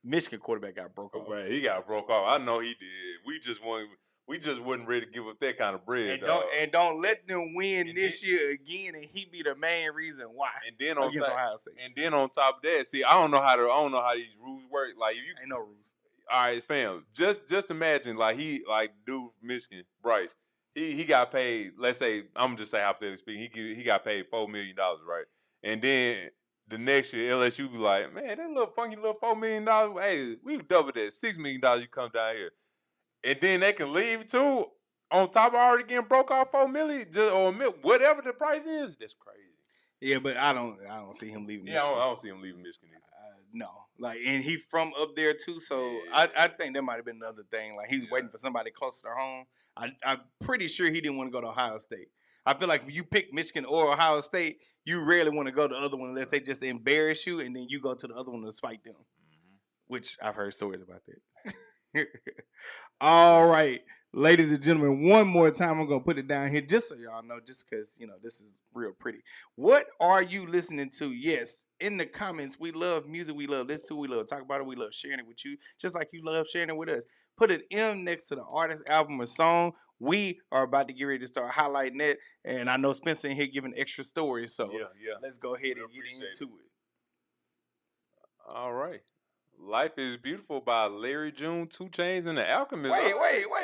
Michigan quarterback got broke off. Man, he got broke off. I know he did. We just wasn't ready to give up that kind of bread. And don't let them win this year again, and he be the main reason why. And then on top of that, see, I don't know how these rules work. Like, if you ain't no rules. All right, fam. Just imagine, dude, Michigan, Bryce. He got paid. Let's say, I'm gonna just say hypothetically speaking, he got paid $4 million, right? And then the next year, LSU be like, man, that little funky little $4 million. Hey, we double that $6 million. You come down here. And then they can leave too. On top of already getting broke off $4 million, or whatever the price is. That's crazy. Yeah, but I don't see him leaving. Yeah, I don't see him leaving Michigan either. No, and he from up there too. So yeah. I think that might have been another thing. Like he's waiting for somebody closer to home. I'm pretty sure he didn't want to go to Ohio State. I feel like if you pick Michigan or Ohio State, you rarely want to go to the other one unless they just embarrass you, and then you go to the other one to spite them. Mm-hmm. Which I've heard stories about that. All right, ladies and gentlemen, one more time I'm gonna put it down here just so y'all know, just because this is real pretty. What are you listening to? Yes, in the comments. We love music, we love listen to, we love talk about it, we love sharing it with you, just like you love sharing it with us. Put an M next to the artist, album, or song. We are about to get ready to start highlighting it, and I know Spencer in here giving extra stories, so let's go ahead and get into it. All right. Life is Beautiful by Larry June, 2 Chainz, and The Alchemist. Wait.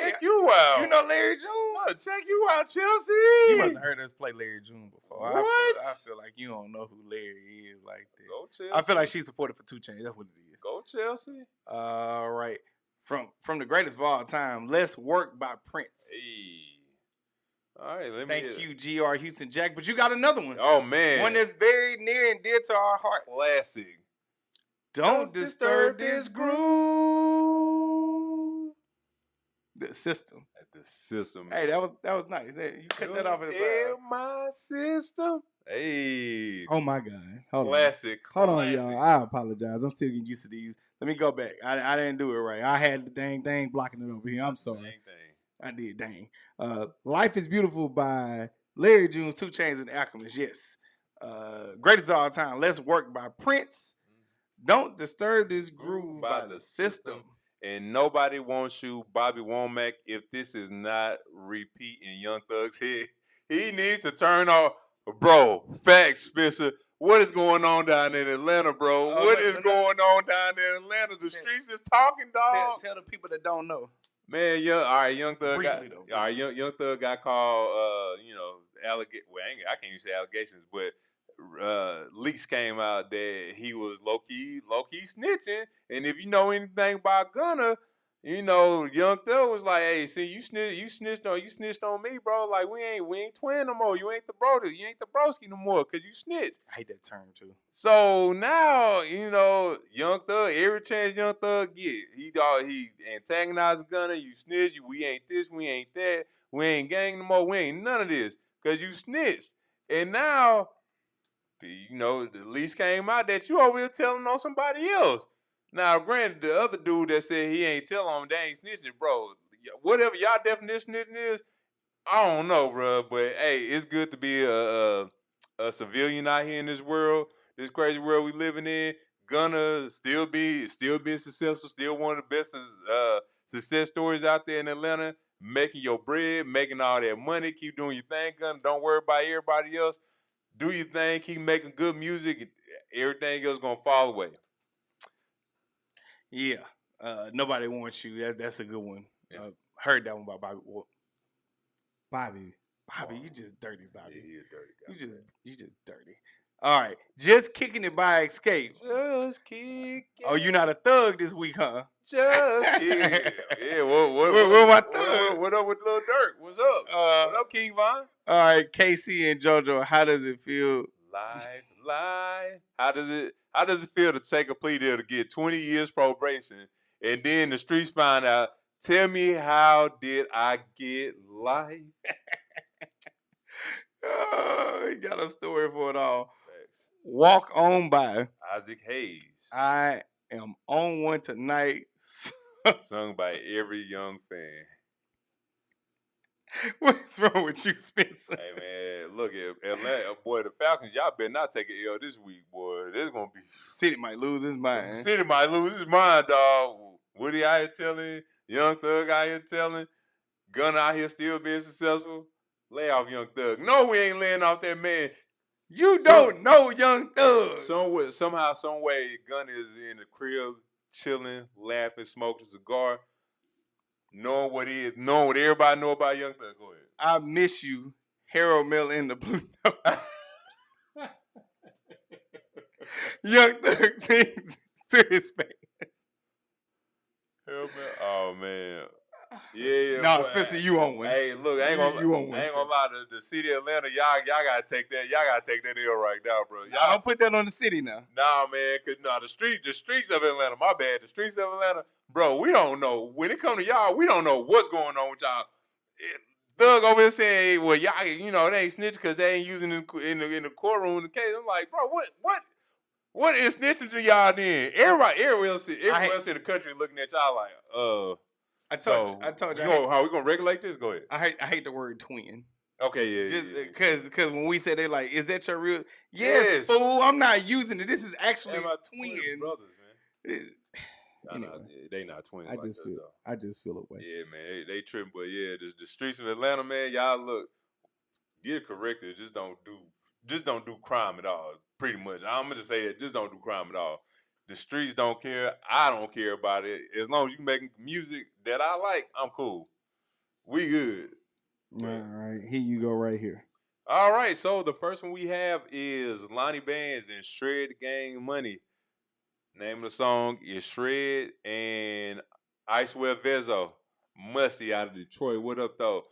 Check you out. You know Larry June? No, check you out, Chelsea. You must have heard us play Larry June before. What? I feel like you don't know who Larry is like that. Go Chelsea. I feel like she's supported for 2 Chainz. That's what it is. Go Chelsea. All right. From the greatest of all time, Let's Work by Prince. Hey. All right, Thank you, G.R. Houston Jack. But you got another one. Oh, man. One that's very near and dear to our hearts. Classic. Don't disturb this groove. The System. The System. Hey, that was nice. You cut that off as my system. Hey. Oh my God. Classic. Hold on, y'all. I apologize. I'm still getting used to these. Let me go back. I didn't do it right. I had the dang thing blocking it over here. I'm sorry. I did, dang. Life is Beautiful by Larry June, 2 Chainz, and The Alchemist. Yes. Greatest of all time. Let's Work by Prince. Don't disturb this groove by the system. And nobody wants you, Bobby Womack, if this is not repeating Young Thug's head. He needs to turn off. Bro, facts, Spencer. What is going on down in Atlanta, bro? What is going on down there in Atlanta? The streets is talking, dog. Tell the people that don't know. Man, Young Thug Briefly, got Young Thug got called well, I can't even say allegations, but leaks came out that he was low key snitching. And if you know anything about Gunna, you know Young Thug was like, "Hey, see, you snitched on me, bro. Like we ain't twin no more. You ain't the broski no more, cause you snitched." I hate that term too. So now Young Thug, every chance Young Thug get, he antagonizing Gunna. You snitch. We ain't this. We ain't that. We ain't gang no more. We ain't none of this, cause you snitched. And now, the lease came out that you over here telling on somebody else. Now, granted, the other dude that said he ain't telling on, they ain't snitching, bro. Whatever y'all definition of snitching is, I don't know, bro. But hey, it's good to be a civilian out here in this world, this crazy world we living in. Gonna still being successful, still one of the best success stories out there in Atlanta. Making your bread, making all that money, keep doing your thing, Gunna. Don't worry about everybody else. Do your thing, keep making good music, and everything else gonna fall away. Yeah. Nobody wants you. That's a good one. Yeah. Heard that one by Bobby. Bobby, you just dirty, Bobby. Yeah, he a dirty guy. You just dirty. All right. Just kicking it by Escape. Just kick it. Oh, you not a thug this week, huh? Just kick it. Yeah, where my thug? What up with Lil Durk? What's up? What up, King Von? All right, KC and JoJo, how does it feel? Live. How does it feel to take a plea deal to get 20 years probation and then the streets find out, tell me how did I get life? Oh, he got a story for it all. Thanks. Walk on by. Isaac Hayes. I am on one tonight. Sung by every young fan. What's wrong with you, Spencer? Hey, man, look at Atlanta. Boy, the Falcons, y'all better not take an L this week, boy. This going to be... City might lose his mind. City might lose his mind, dog. Woody out here telling, Young Thug out here telling, Gunna out here still being successful. Lay off Young Thug. No, we ain't laying off that man. You don't know Young Thug. Somehow, some way, Gunna is in the crib, chilling, laughing, smoking a cigar, knowing what everybody know about Young Thug. Go ahead. I miss you, Harold Miller in the Blue Note. Young Thug sings to his fans. Harold Miller. Oh man. Yeah. No, Spencer, you on one. Hey, look, I ain't gonna lie. The city of Atlanta, y'all gotta take that. Y'all gotta take that L right now, bro. Y'all don't put that on the city now. Nah, man, cause the streets of Atlanta. My bad. The streets of Atlanta, bro. We don't know when it come to y'all. We don't know what's going on with y'all. Thug over here saying, well, y'all, they ain't snitch because they ain't using it in the courtroom in the case. I'm like, bro, what is snitching to y'all then? Everyone else in the country looking at y'all like, I told you. How we gonna regulate this? Go ahead. I hate the word twin. Okay, yeah. Because when we say they like, is that your real? Yes, fool. I'm not using it. This is actually twin brothers, man. They not twins. I just feel away. Yeah, man. They tripping, but yeah, the streets of Atlanta, man. Y'all look, get corrected. Just don't do crime at all. Pretty much. I'm gonna just say it. Just don't do crime at all. The streets don't care. I don't care about it. As long as you making music that I like, I'm cool. We good. All right. Here you go right here. All right. So the first one we have is Lonnie Bands and Shred the Gang Money. Name of the song is Shred and I Swear Vezo. Musty out of Detroit. What up, though?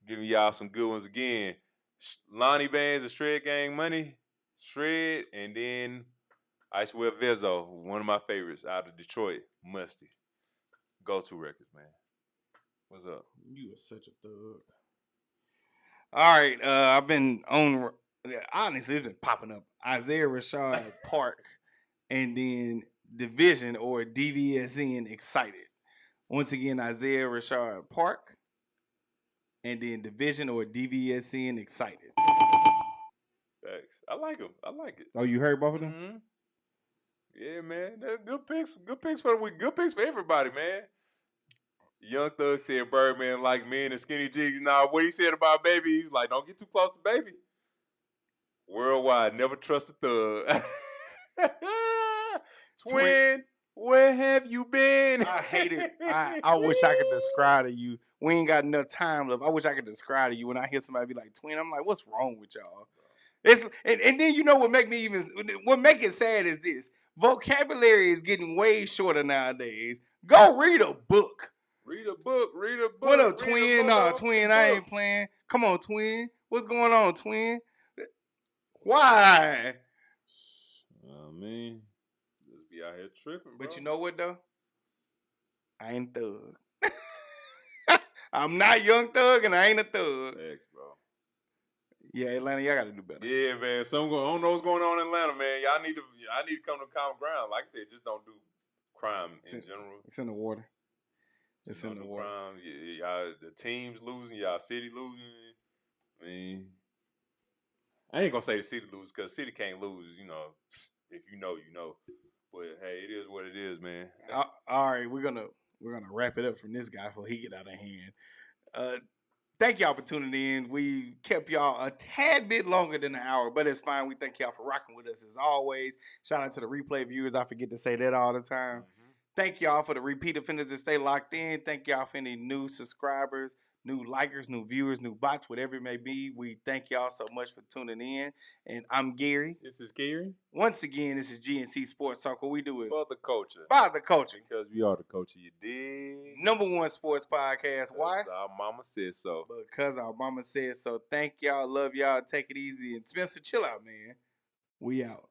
Giving y'all some good ones again. Lonnie Bands and Shred Gang Money. Shred and then I Swear Vezo, one of my favorites out of Detroit, Musty. Go-to records, man. What's up? You are such a thug. All right, I've been on, honestly, it's been popping up. Isaiah Rashad Park and then Division or DVSN Excited. Once again, Isaiah Rashad Park and then Division or DVSN Excited. Thanks. I like them. I like it. Oh, you heard both of them? Mm-hmm. Yeah, man. They're good picks. Good picks for the week. Good picks for everybody, man. Young Thug said Birdman like me and the Skinny Jigs. Nah, what he said about Baby, he's like, don't get too close to Baby. Worldwide, never trust a thug. Twin, where have you been? I hate it. I wish I could describe to you. We ain't got enough time left. I wish I could describe to you when I hear somebody be like twin. I'm like, what's wrong with y'all? It's and then you know what make it sad is this. Vocabulary is getting way shorter nowadays. Go read a book. Read a book. What up, twin? Nah, twin, I ain't playing. Come on, twin. What's going on, twin? Why? Man, just be out here tripping, bro. But you know what though? I ain't thug. I'm not Young Thug, and I ain't a thug. Thanks, bro. Yeah, Atlanta, y'all gotta do better. Yeah, man. I don't know what's going on in Atlanta, man. I need to come to common ground. Like I said, just don't do crime in general. It's in the water. It's in the water. Crime. Y'all, the team's losing. Y'all city losing. I mean, I ain't gonna say the city lose because city can't lose. You know, if you know, you know. But hey, it is what it is, man. All right, we're gonna wrap it up from this guy before he get out of hand. Thank y'all for tuning in. We kept y'all a tad bit longer than an hour, but it's fine. We thank y'all for rocking with us as always. Shout out to the replay viewers. I forget to say that all the time. Mm-hmm. Thank y'all for the repeat offenders that stay locked in. Thank y'all for any new subscribers, new likers, new viewers, new bots, whatever it may be. We thank y'all so much for tuning in. And I'm Gary. This is Gary. Once again, this is GNC Sports Circle. We do it for the culture. By the culture. Because we are the culture, you dig? #1 sports podcast. Why? Our mama said so. Because our mama said so. Thank y'all. Love y'all. Take it easy. And Spencer, chill out, man. We out.